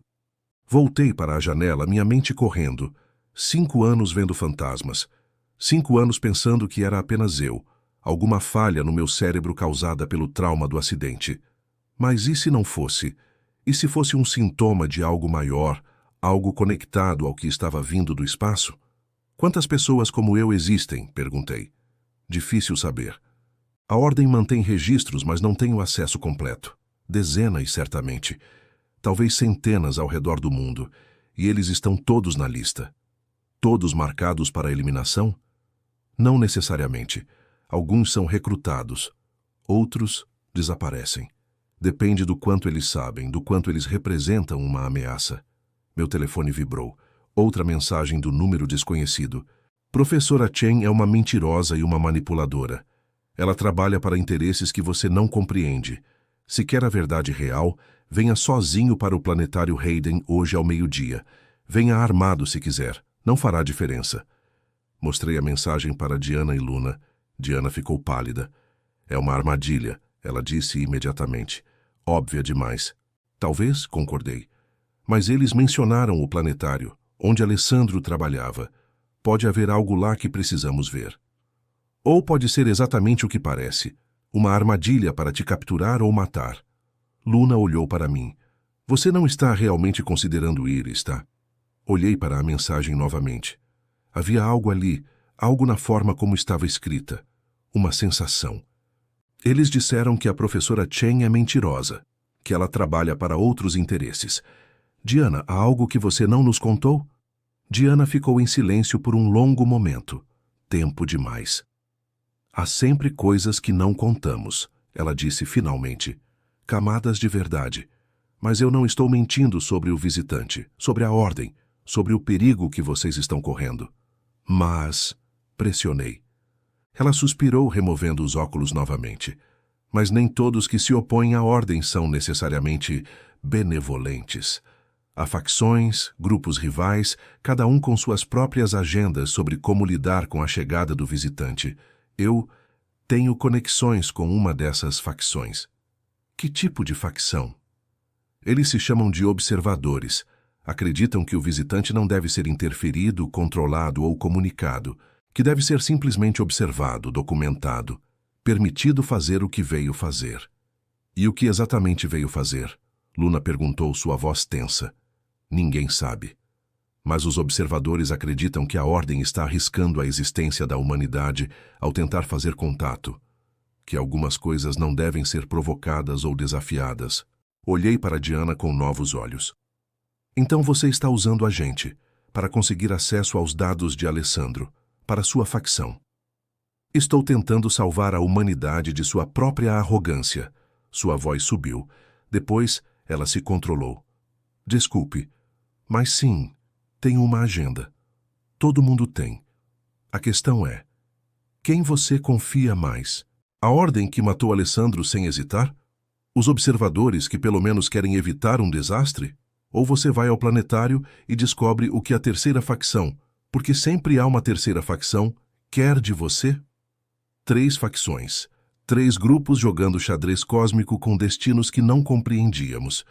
Voltei para a janela, minha mente correndo. 5 anos vendo fantasmas. 5 anos pensando que era apenas eu, alguma falha no meu cérebro causada pelo trauma do acidente. Mas e se não fosse? E se fosse um sintoma de algo maior, algo conectado ao que estava vindo do espaço? Quantas pessoas como eu existem? Perguntei. Difícil saber. A Ordem mantém registros, mas não tem o acesso completo. Dezenas, certamente. Talvez centenas ao redor do mundo. E eles estão todos na lista. Todos marcados para a eliminação? Não necessariamente. Alguns são recrutados. Outros desaparecem. Depende do quanto eles sabem, do quanto eles representam uma ameaça. Meu telefone vibrou. Outra mensagem do número desconhecido. Professora Chen é uma mentirosa e uma manipuladora. Ela trabalha para interesses que você não compreende. Se quer a verdade real, venha sozinho para o planetário Hayden hoje ao meio-dia. Venha armado se quiser. Não fará diferença. Mostrei a mensagem para Diana e Luna. Diana ficou pálida. É uma armadilha, ela disse imediatamente. Óbvia demais. Talvez, concordei. Mas eles mencionaram o planetário, onde Alessandro trabalhava. Pode haver algo lá que precisamos ver. Ou pode ser exatamente o que parece. Uma armadilha para te capturar ou matar. Luna olhou para mim. Você não está realmente considerando ir, está? Olhei para a mensagem novamente. Havia algo ali, algo na forma como estava escrita. Uma sensação. Eles disseram que a professora Chen é mentirosa, que ela trabalha para outros interesses. Diana, há algo que você não nos contou? Diana ficou em silêncio por um longo momento. Tempo demais. Há sempre coisas que não contamos, ela disse finalmente. Camadas de verdade. Mas eu não estou mentindo sobre o visitante, sobre a ordem, sobre o perigo que vocês estão correndo. Mas... pressionei. Ela suspirou, removendo os óculos novamente. Mas nem todos que se opõem à ordem são necessariamente benevolentes. Há facções, grupos rivais, cada um com suas próprias agendas sobre como lidar com a chegada do visitante. Eu tenho conexões com uma dessas facções. Que tipo de facção? Eles se chamam de observadores. Acreditam que o visitante não deve ser interferido, controlado ou comunicado, que deve ser simplesmente observado, documentado, permitido fazer o que veio fazer. E o que exatamente veio fazer? Luna perguntou, sua voz tensa. Ninguém sabe. Mas os observadores acreditam que a Ordem está arriscando a existência da humanidade ao tentar fazer contato, que algumas coisas não devem ser provocadas ou desafiadas. Olhei para Diana com novos olhos. Então você está usando a gente para conseguir acesso aos dados de Alessandro, para sua facção. Estou tentando salvar a humanidade de sua própria arrogância. Sua voz subiu. Depois, ela se controlou. Desculpe, mas sim, tenho uma agenda. Todo mundo tem. A questão é, quem você confia mais? A ordem que matou Alessandro sem hesitar? Os observadores que pelo menos querem evitar um desastre? Ou você vai ao planetário e descobre o que a terceira facção, porque sempre há uma terceira facção, quer de você? 3 facções, 3 grupos jogando xadrez cósmico com destinos que não compreendíamos.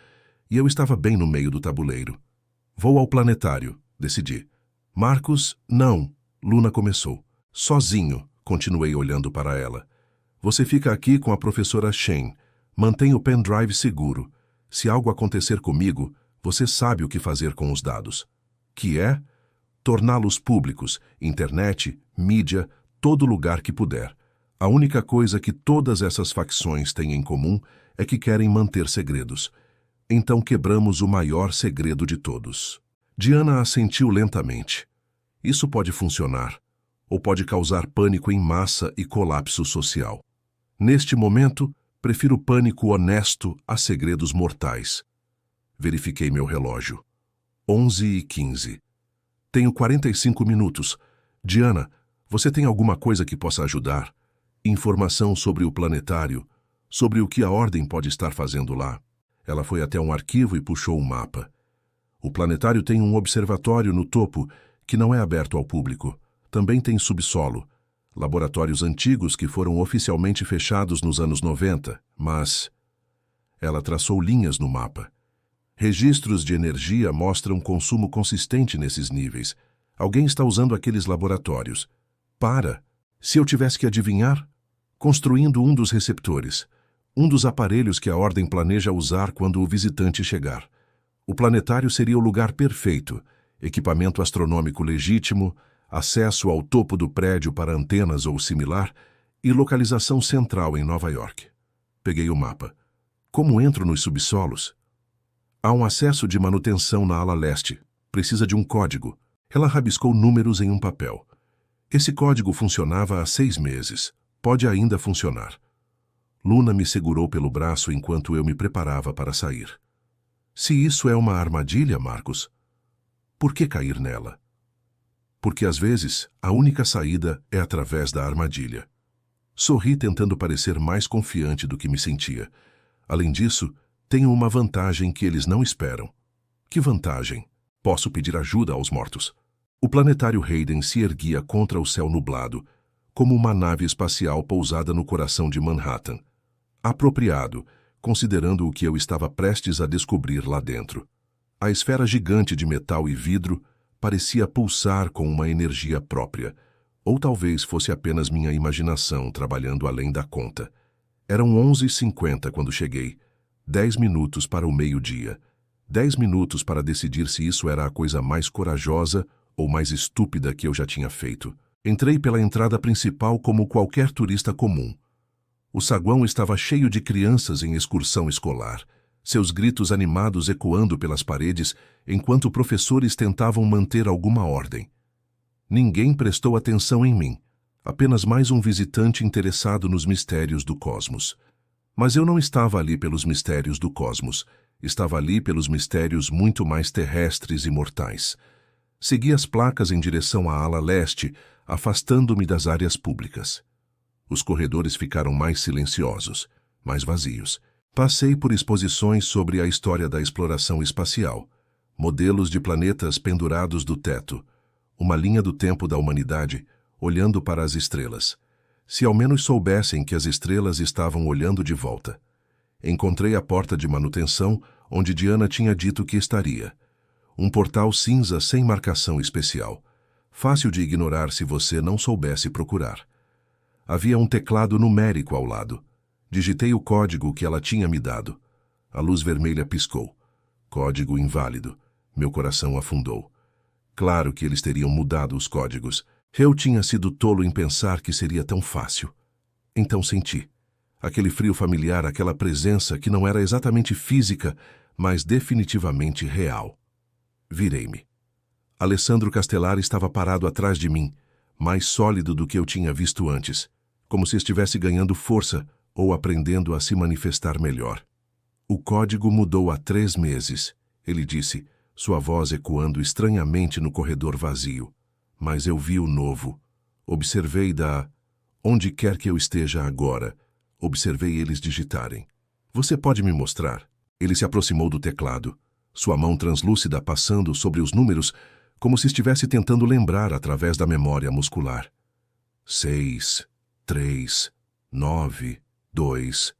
E eu estava bem no meio do tabuleiro. Vou ao planetário, decidi. Marcos, não, Luna começou. Sozinho, Continuei olhando para ela. Você fica aqui com a professora Shen. Mantenha o pendrive seguro. Se algo acontecer comigo, você sabe o que fazer com os dados. Que é? Torná-los públicos, internet, mídia, todo lugar que puder. A única coisa que todas essas facções têm em comum é que querem manter segredos. Então quebramos o maior segredo de todos. Diana assentiu lentamente. Isso pode funcionar, ou pode causar pânico em massa e colapso social. Neste momento, prefiro pânico honesto a segredos mortais. Verifiquei meu relógio. 11h15. Tenho 45 minutos. Diana, você tem alguma coisa que possa ajudar? Informação sobre o planetário, sobre o que a Ordem pode estar fazendo lá. Ela foi até um arquivo e puxou um mapa. O planetário tem um observatório no topo, que não é aberto ao público. Também tem subsolo. Laboratórios antigos que foram oficialmente fechados nos anos 90, mas... Ela traçou linhas no mapa. Registros de energia mostram consumo consistente nesses níveis. Alguém está usando aqueles laboratórios. Se eu tivesse que adivinhar, construindo um dos receptores, um dos aparelhos que a Ordem planeja usar quando o visitante chegar. O planetário seria o lugar perfeito, equipamento astronômico legítimo, acesso ao topo do prédio para antenas ou similar e localização central em Nova York. Peguei o mapa. Como entro nos subsolos? Há um acesso de manutenção na ala leste. Precisa de um código. Ela rabiscou números em um papel. Esse código funcionava há 6 meses. Pode ainda funcionar. Luna me segurou pelo braço enquanto eu me preparava para sair. Se isso é uma armadilha, Marcos, por que cair nela? Porque às vezes a única saída é através da armadilha. Sorri tentando parecer mais confiante do que me sentia. Além disso, tenho uma vantagem que eles não esperam. Que vantagem? Posso pedir ajuda aos mortos. O planetário Hayden se erguia contra o céu nublado, como uma nave espacial pousada no coração de Manhattan. Apropriado, considerando o que eu estava prestes a descobrir lá dentro. A esfera gigante de metal e vidro parecia pulsar com uma energia própria, ou talvez fosse apenas minha imaginação trabalhando além da conta. Eram 11h50 quando cheguei. 10 minutos para o meio-dia. 10 minutos para decidir se isso era a coisa mais corajosa ou mais estúpida que eu já tinha feito. Entrei pela entrada principal como qualquer turista comum. O saguão estava cheio de crianças em excursão escolar, seus gritos animados ecoando pelas paredes enquanto professores tentavam manter alguma ordem. Ninguém prestou atenção em mim, apenas mais um visitante interessado nos mistérios do cosmos. Mas eu não estava ali pelos mistérios do cosmos, estava ali pelos mistérios muito mais terrestres e mortais. Segui as placas em direção à ala leste, afastando-me das áreas públicas. Os corredores ficaram mais silenciosos, mais vazios. Passei por exposições sobre a história da exploração espacial, modelos de planetas pendurados do teto, uma linha do tempo da humanidade, olhando para as estrelas. Se ao menos soubessem que as estrelas estavam olhando de volta. Encontrei a porta de manutenção, onde Diana tinha dito que estaria. Um portal cinza sem marcação especial. Fácil de ignorar se você não soubesse procurar. Havia um teclado numérico ao lado. Digitei o código que ela tinha me dado. A luz vermelha piscou. Código inválido. Meu coração afundou. Claro que eles teriam mudado os códigos. Eu tinha sido tolo em pensar que seria tão fácil. Então senti. Aquele frio familiar, aquela presença que não era exatamente física, mas definitivamente real. Virei-me. Alessandro Castellar estava parado atrás de mim, mais sólido do que eu tinha visto antes, como se estivesse ganhando força ou aprendendo a se manifestar melhor. O código mudou há 3 meses, ele disse, sua voz ecoando estranhamente no corredor vazio. Mas eu vi o novo. Observei onde quer que eu esteja agora. Observei eles digitarem. Você pode me mostrar? Ele se aproximou do teclado, sua mão translúcida passando sobre os números, como se estivesse tentando lembrar através da memória muscular. 6, 3, 9, 2,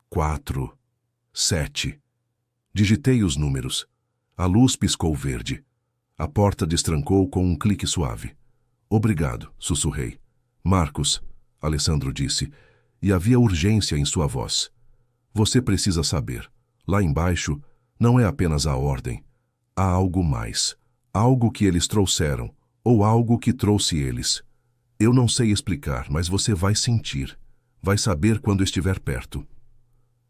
4, 7. Digitei os números. A luz piscou verde. A porta destrancou com um clique suave. Obrigado, sussurrei. Marcos, Alessandro disse, e havia urgência em sua voz. Você precisa saber. Lá embaixo, não é apenas a ordem. Há algo mais. Algo que eles trouxeram, ou algo que trouxe eles. Eu não sei explicar, mas você vai sentir. Vai saber quando estiver perto.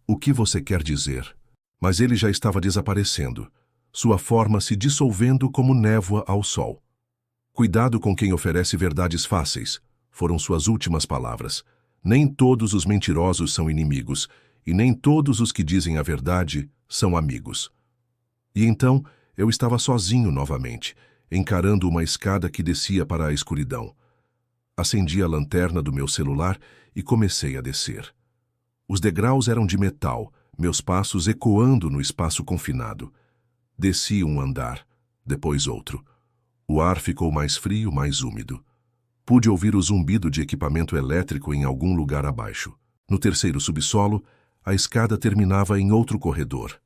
O que você quer dizer? Mas ele já estava desaparecendo, sua forma se dissolvendo como névoa ao sol. Cuidado com quem oferece verdades fáceis, foram suas últimas palavras. Nem todos os mentirosos são inimigos, e nem todos os que dizem a verdade são amigos. E então eu estava sozinho novamente, encarando uma escada que descia para a escuridão. Acendi a lanterna do meu celular e comecei a descer. Os degraus eram de metal, meus passos ecoando no espaço confinado. Desci um andar, depois outro. O ar ficou mais frio, mais úmido. Pude ouvir o zumbido de equipamento elétrico em algum lugar abaixo. No terceiro subsolo, a escada terminava em outro corredor.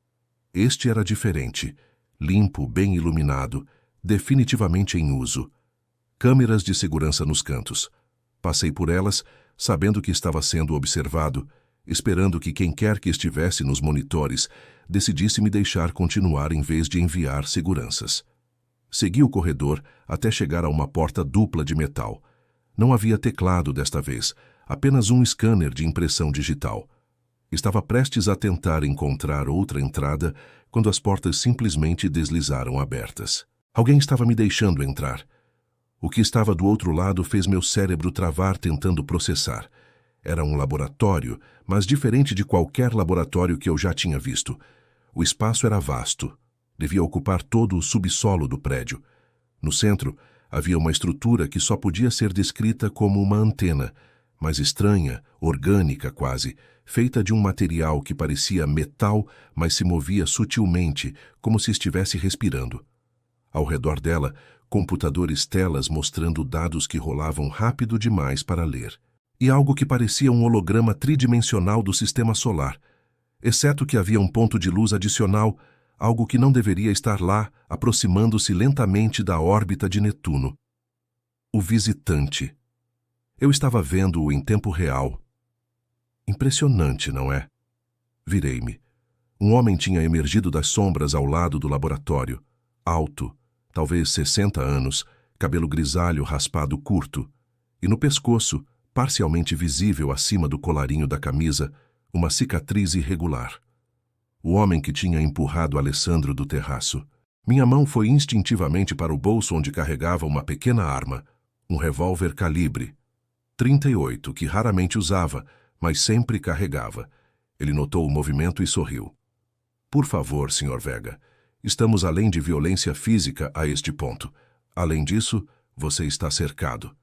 Este era diferente, limpo, bem iluminado, definitivamente em uso. Câmeras de segurança nos cantos. Passei por elas, sabendo que estava sendo observado, esperando que quem quer que estivesse nos monitores decidisse me deixar continuar em vez de enviar seguranças. Segui o corredor até chegar a uma porta dupla de metal. Não havia teclado desta vez, apenas um scanner de impressão digital. Estava prestes a tentar encontrar outra entrada quando as portas simplesmente deslizaram abertas. Alguém estava me deixando entrar. O que estava do outro lado fez meu cérebro travar tentando processar. Era um laboratório, mas diferente de qualquer laboratório que eu já tinha visto. O espaço era vasto. Devia ocupar todo o subsolo do prédio. No centro, havia uma estrutura que só podia ser descrita como uma antena, mas estranha, orgânica quase, feita de um material que parecia metal, mas se movia sutilmente, como se estivesse respirando. Ao redor dela, computadores telas mostrando dados que rolavam rápido demais para ler. E algo que parecia um holograma tridimensional do sistema solar, exceto que havia um ponto de luz adicional, algo que não deveria estar lá, aproximando-se lentamente da órbita de Netuno. O visitante. Eu estava vendo-o em tempo real. Impressionante, não é? Virei-me. Um homem tinha emergido das sombras ao lado do laboratório, alto, talvez 60 anos, cabelo grisalho raspado curto, e no pescoço, parcialmente visível acima do colarinho da camisa, uma cicatriz irregular. O homem que tinha empurrado Alessandro do terraço. Minha mão foi instintivamente para o bolso onde carregava uma pequena arma, um revólver calibre 38, que raramente usava, mas sempre carregava. Ele notou o movimento e sorriu. Por favor, Sr. Vega, estamos além de violência física a este ponto. Além disso, você está cercado.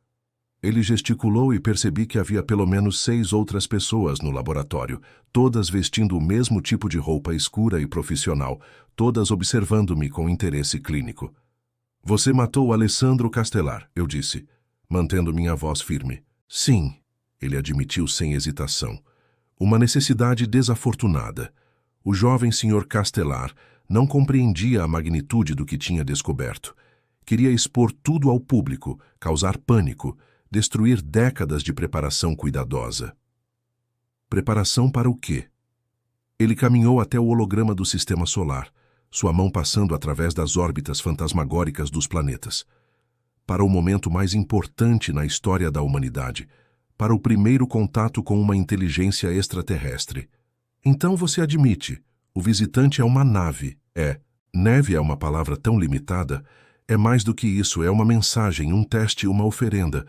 Ele gesticulou e percebi que havia pelo menos 6 outras pessoas no laboratório, todas vestindo o mesmo tipo de roupa escura e profissional, todas observando-me com interesse clínico. Você matou Alessandro Castelar, eu disse, mantendo minha voz firme. Sim, ele admitiu sem hesitação. Uma necessidade desafortunada. O jovem Sr. Castelar não compreendia a magnitude do que tinha descoberto. Queria expor tudo ao público, causar pânico, destruir décadas de preparação cuidadosa. Preparação para o quê? Ele caminhou até o holograma do sistema solar, sua mão passando através das órbitas fantasmagóricas dos planetas. Para o momento mais importante na história da humanidade, para o primeiro contato com uma inteligência extraterrestre. Então você admite, o visitante é uma nave, neve é uma palavra tão limitada, é mais do que isso, é uma mensagem, um teste, uma oferenda.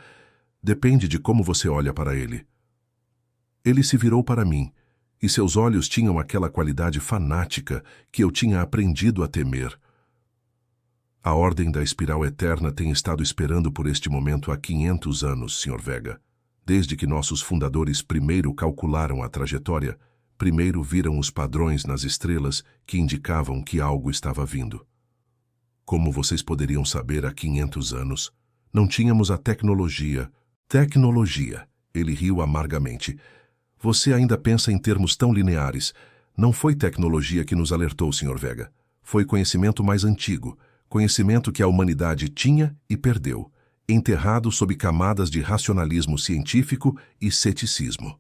Depende de como você olha para ele. Ele se virou para mim, e seus olhos tinham aquela qualidade fanática que eu tinha aprendido a temer. A Ordem da Espiral Eterna tem estado esperando por este momento há 500 anos, Sr. Vega. Desde que nossos fundadores primeiro calcularam a trajetória, primeiro viram os padrões nas estrelas que indicavam que algo estava vindo. Como vocês poderiam saber há 500 anos? Não tínhamos a tecnologia. Tecnologia, ele riu amargamente. Você ainda pensa em termos tão lineares. Não foi tecnologia que nos alertou, Sr. Vega. Foi conhecimento mais antigo, conhecimento que a humanidade tinha e perdeu. enterrado sob camadas de racionalismo científico e ceticismo.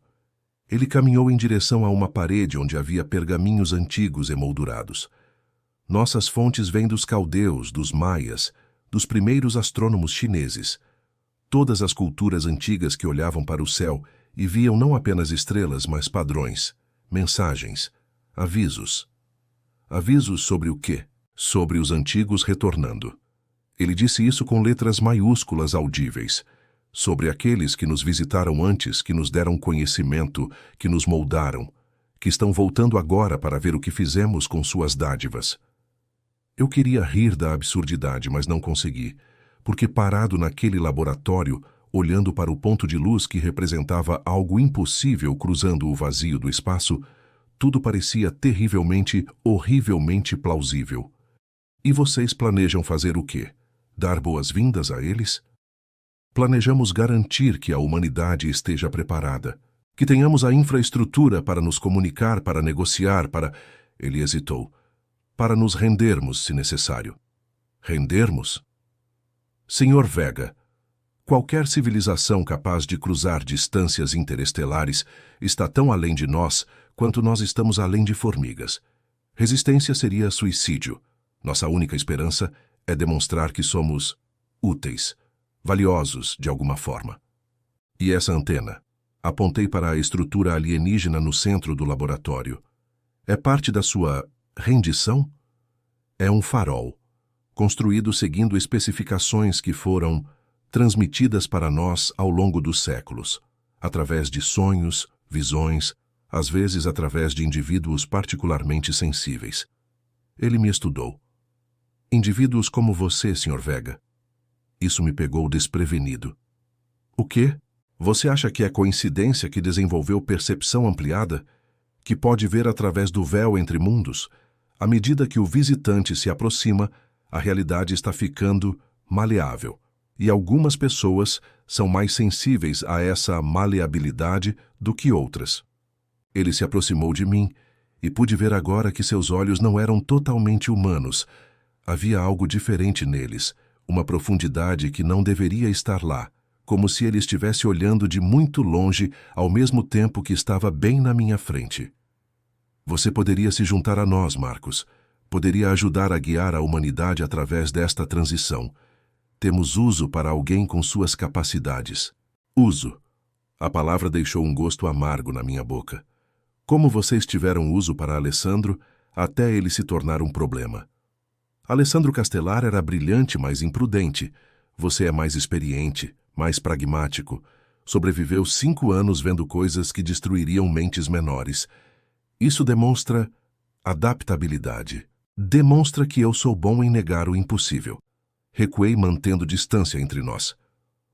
Ele caminhou em direção a uma parede onde havia pergaminhos antigos emoldurados. Nossas fontes vêm dos caldeus, dos maias, dos primeiros astrônomos chineses. Todas as culturas antigas que olhavam para o céu e viam não apenas estrelas, mas padrões, mensagens, avisos. Avisos sobre o quê? Sobre os antigos retornando. Ele disse isso com letras maiúsculas audíveis. Sobre aqueles que nos visitaram antes, que nos deram conhecimento, que nos moldaram, que estão voltando agora para ver o que fizemos com suas dádivas. Eu queria rir da absurdidade, mas não consegui, porque parado naquele laboratório, olhando para o ponto de luz que representava algo impossível cruzando o vazio do espaço, tudo parecia terrivelmente, horrivelmente plausível. E vocês planejam fazer o quê? Dar boas-vindas a eles? Planejamos garantir que a humanidade esteja preparada, que tenhamos a infraestrutura para nos comunicar, para negociar, para... Ele hesitou. Para nos rendermos, se necessário. Rendermos? Senhor Vega, qualquer civilização capaz de cruzar distâncias interestelares está tão além de nós quanto nós estamos além de formigas. Resistência seria suicídio. Nossa única esperança é demonstrar que somos úteis, valiosos de alguma forma. E essa antena? Apontei para a estrutura alienígena no centro do laboratório. É parte da sua rendição? É um farol, construído seguindo especificações que foram transmitidas para nós ao longo dos séculos, através de sonhos, visões, às vezes através de indivíduos particularmente sensíveis. Ele me estudou. Indivíduos como você, Sr. Vega. Isso me pegou desprevenido. O quê? Você acha que é coincidência que desenvolveu percepção ampliada, que pode ver através do véu entre mundos? À medida que o visitante se aproxima, a realidade está ficando maleável, e algumas pessoas são mais sensíveis a essa maleabilidade do que outras. Ele se aproximou de mim, e pude ver agora que seus olhos não eram totalmente humanos. Havia algo diferente neles, uma profundidade que não deveria estar lá, como se ele estivesse olhando de muito longe ao mesmo tempo que estava bem na minha frente. Você poderia se juntar a nós, Marcos. Poderia ajudar a guiar a humanidade através desta transição. Temos uso para alguém com suas capacidades. Uso. A palavra deixou um gosto amargo na minha boca. Como vocês tiveram uso para Alessandro até ele se tornar um problema? Alessandro Castelar era brilhante, mas imprudente. Você é mais experiente, mais pragmático. Sobreviveu 5 anos vendo coisas que destruiriam mentes menores. Isso demonstra adaptabilidade. Demonstra que eu sou bom em negar o impossível. Recuei mantendo distância entre nós.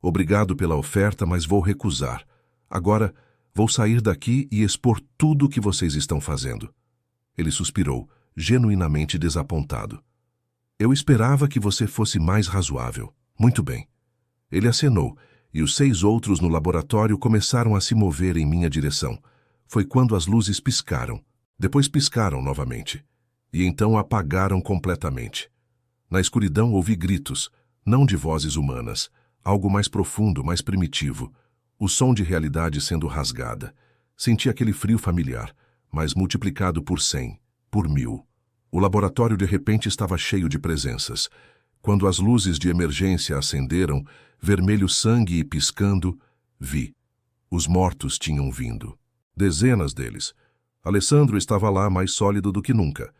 Obrigado pela oferta, mas vou recusar. Agora, vou sair daqui e expor tudo o que vocês estão fazendo. Ele suspirou, genuinamente desapontado. Eu esperava que você fosse mais razoável. Muito bem. Ele acenou, e os 6 outros no laboratório começaram a se mover em minha direção. Foi quando as luzes piscaram. Depois piscaram novamente. E então apagaram completamente. Na escuridão ouvi gritos, não de vozes humanas, algo mais profundo, mais primitivo. O som de realidade sendo rasgada. Senti aquele frio familiar, mas multiplicado por 100, por 1000. O laboratório de repente estava cheio de presenças. Quando as luzes de emergência acenderam, vermelho sangue e piscando, vi. Os mortos tinham vindo. Dezenas deles. Alessandro estava lá mais sólido do que nunca.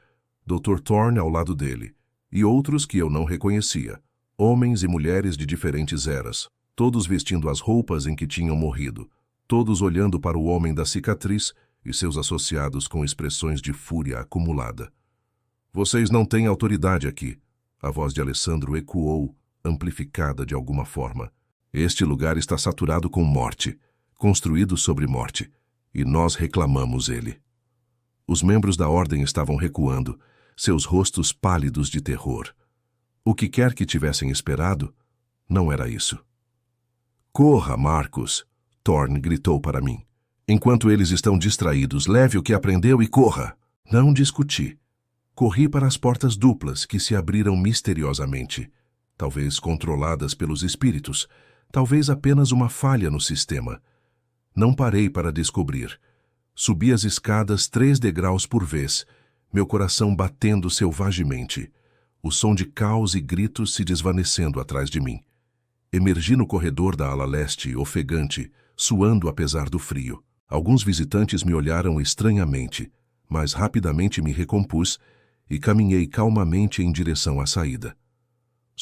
Dr. Thorne ao lado dele. E outros que eu não reconhecia. Homens e mulheres de diferentes eras. Todos vestindo as roupas em que tinham morrido. Todos olhando para o homem da cicatriz e seus associados com expressões de fúria acumulada. Vocês não têm autoridade aqui. A voz de Alessandro ecoou, amplificada de alguma forma. Este lugar está saturado com morte, construído sobre morte, e nós reclamamos ele. Os membros da ordem estavam recuando, seus rostos pálidos de terror. O que quer que tivessem esperado, não era isso. Corra, Marcos, Thorne gritou para mim. Enquanto eles estão distraídos, leve o que aprendeu e corra. Não discuti. Corri para as portas duplas que se abriram misteriosamente. talvez controladas pelos espíritos, talvez apenas uma falha no sistema. Não parei para descobrir. Subi as escadas 3 degraus por vez, meu coração batendo selvagemente, o som de caos e gritos se desvanecendo atrás de mim. Emergi no corredor da ala leste, ofegante, suando apesar do frio. Alguns visitantes me olharam estranhamente, mas rapidamente me recompus e caminhei calmamente em direção à saída.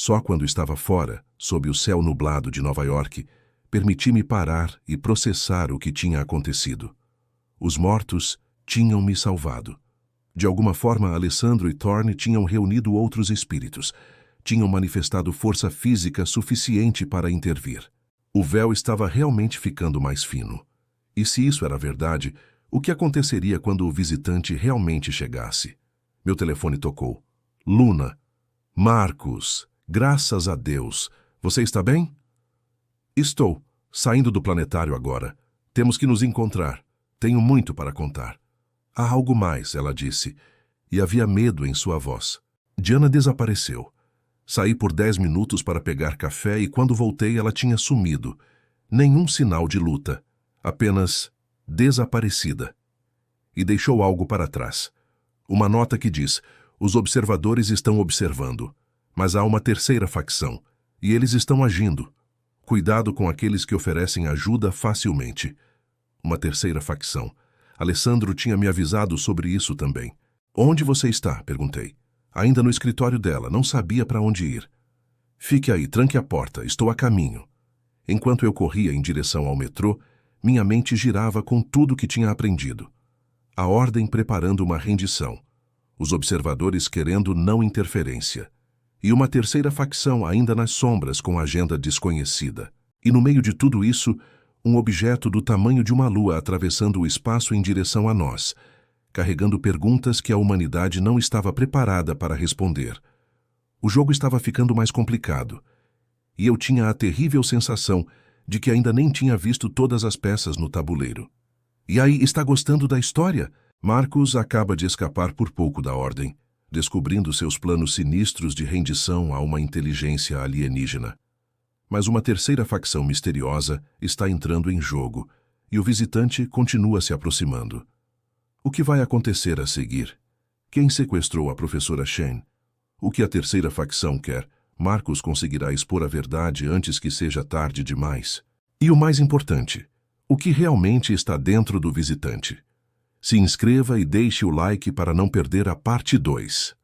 Só quando estava fora, sob o céu nublado de Nova York, permiti-me parar e processar o que tinha acontecido. Os mortos tinham me salvado. De alguma forma, Alessandro e Thorne tinham reunido outros espíritos, tinham manifestado força física suficiente para intervir. O véu estava realmente ficando mais fino. E se isso era verdade, o que aconteceria quando o visitante realmente chegasse? Meu telefone tocou. Luna. Marcos. Graças a Deus. Você está bem? Estou. Saindo do planetário agora. Temos que nos encontrar. Tenho muito para contar. Há algo mais, ela disse, e havia medo em sua voz. Diana desapareceu. Saí por 10 minutos para pegar café e quando voltei ela tinha sumido. Nenhum sinal de luta. Apenas desaparecida. E deixou algo para trás. Uma nota que diz: os observadores estão observando, mas há uma terceira facção, e eles estão agindo. Cuidado com aqueles que oferecem ajuda facilmente. Uma terceira facção. Alessandro tinha me avisado sobre isso também. Onde você está? Perguntei. Ainda no escritório dela, não sabia para onde ir. Fique aí, tranque a porta, estou a caminho. Enquanto eu corria em direção ao metrô, minha mente girava com tudo que tinha aprendido. A ordem preparando uma rendição. Os observadores querendo não interferência. E uma terceira facção ainda nas sombras com agenda desconhecida. E no meio de tudo isso, um objeto do tamanho de uma lua atravessando o espaço em direção a nós, carregando perguntas que a humanidade não estava preparada para responder. O jogo estava ficando mais complicado. E eu tinha a terrível sensação de que ainda nem tinha visto todas as peças no tabuleiro. E aí, está gostando da história? Marcos acaba de escapar por pouco da ordem, descobrindo seus planos sinistros de rendição a uma inteligência alienígena. Mas uma terceira facção misteriosa está entrando em jogo, e o visitante continua se aproximando. O que vai acontecer a seguir? Quem sequestrou a professora Shen? O que a terceira facção quer? Marcos conseguirá expor a verdade antes que seja tarde demais. E o mais importante, o que realmente está dentro do visitante? Se inscreva e deixe o like para não perder a parte 2.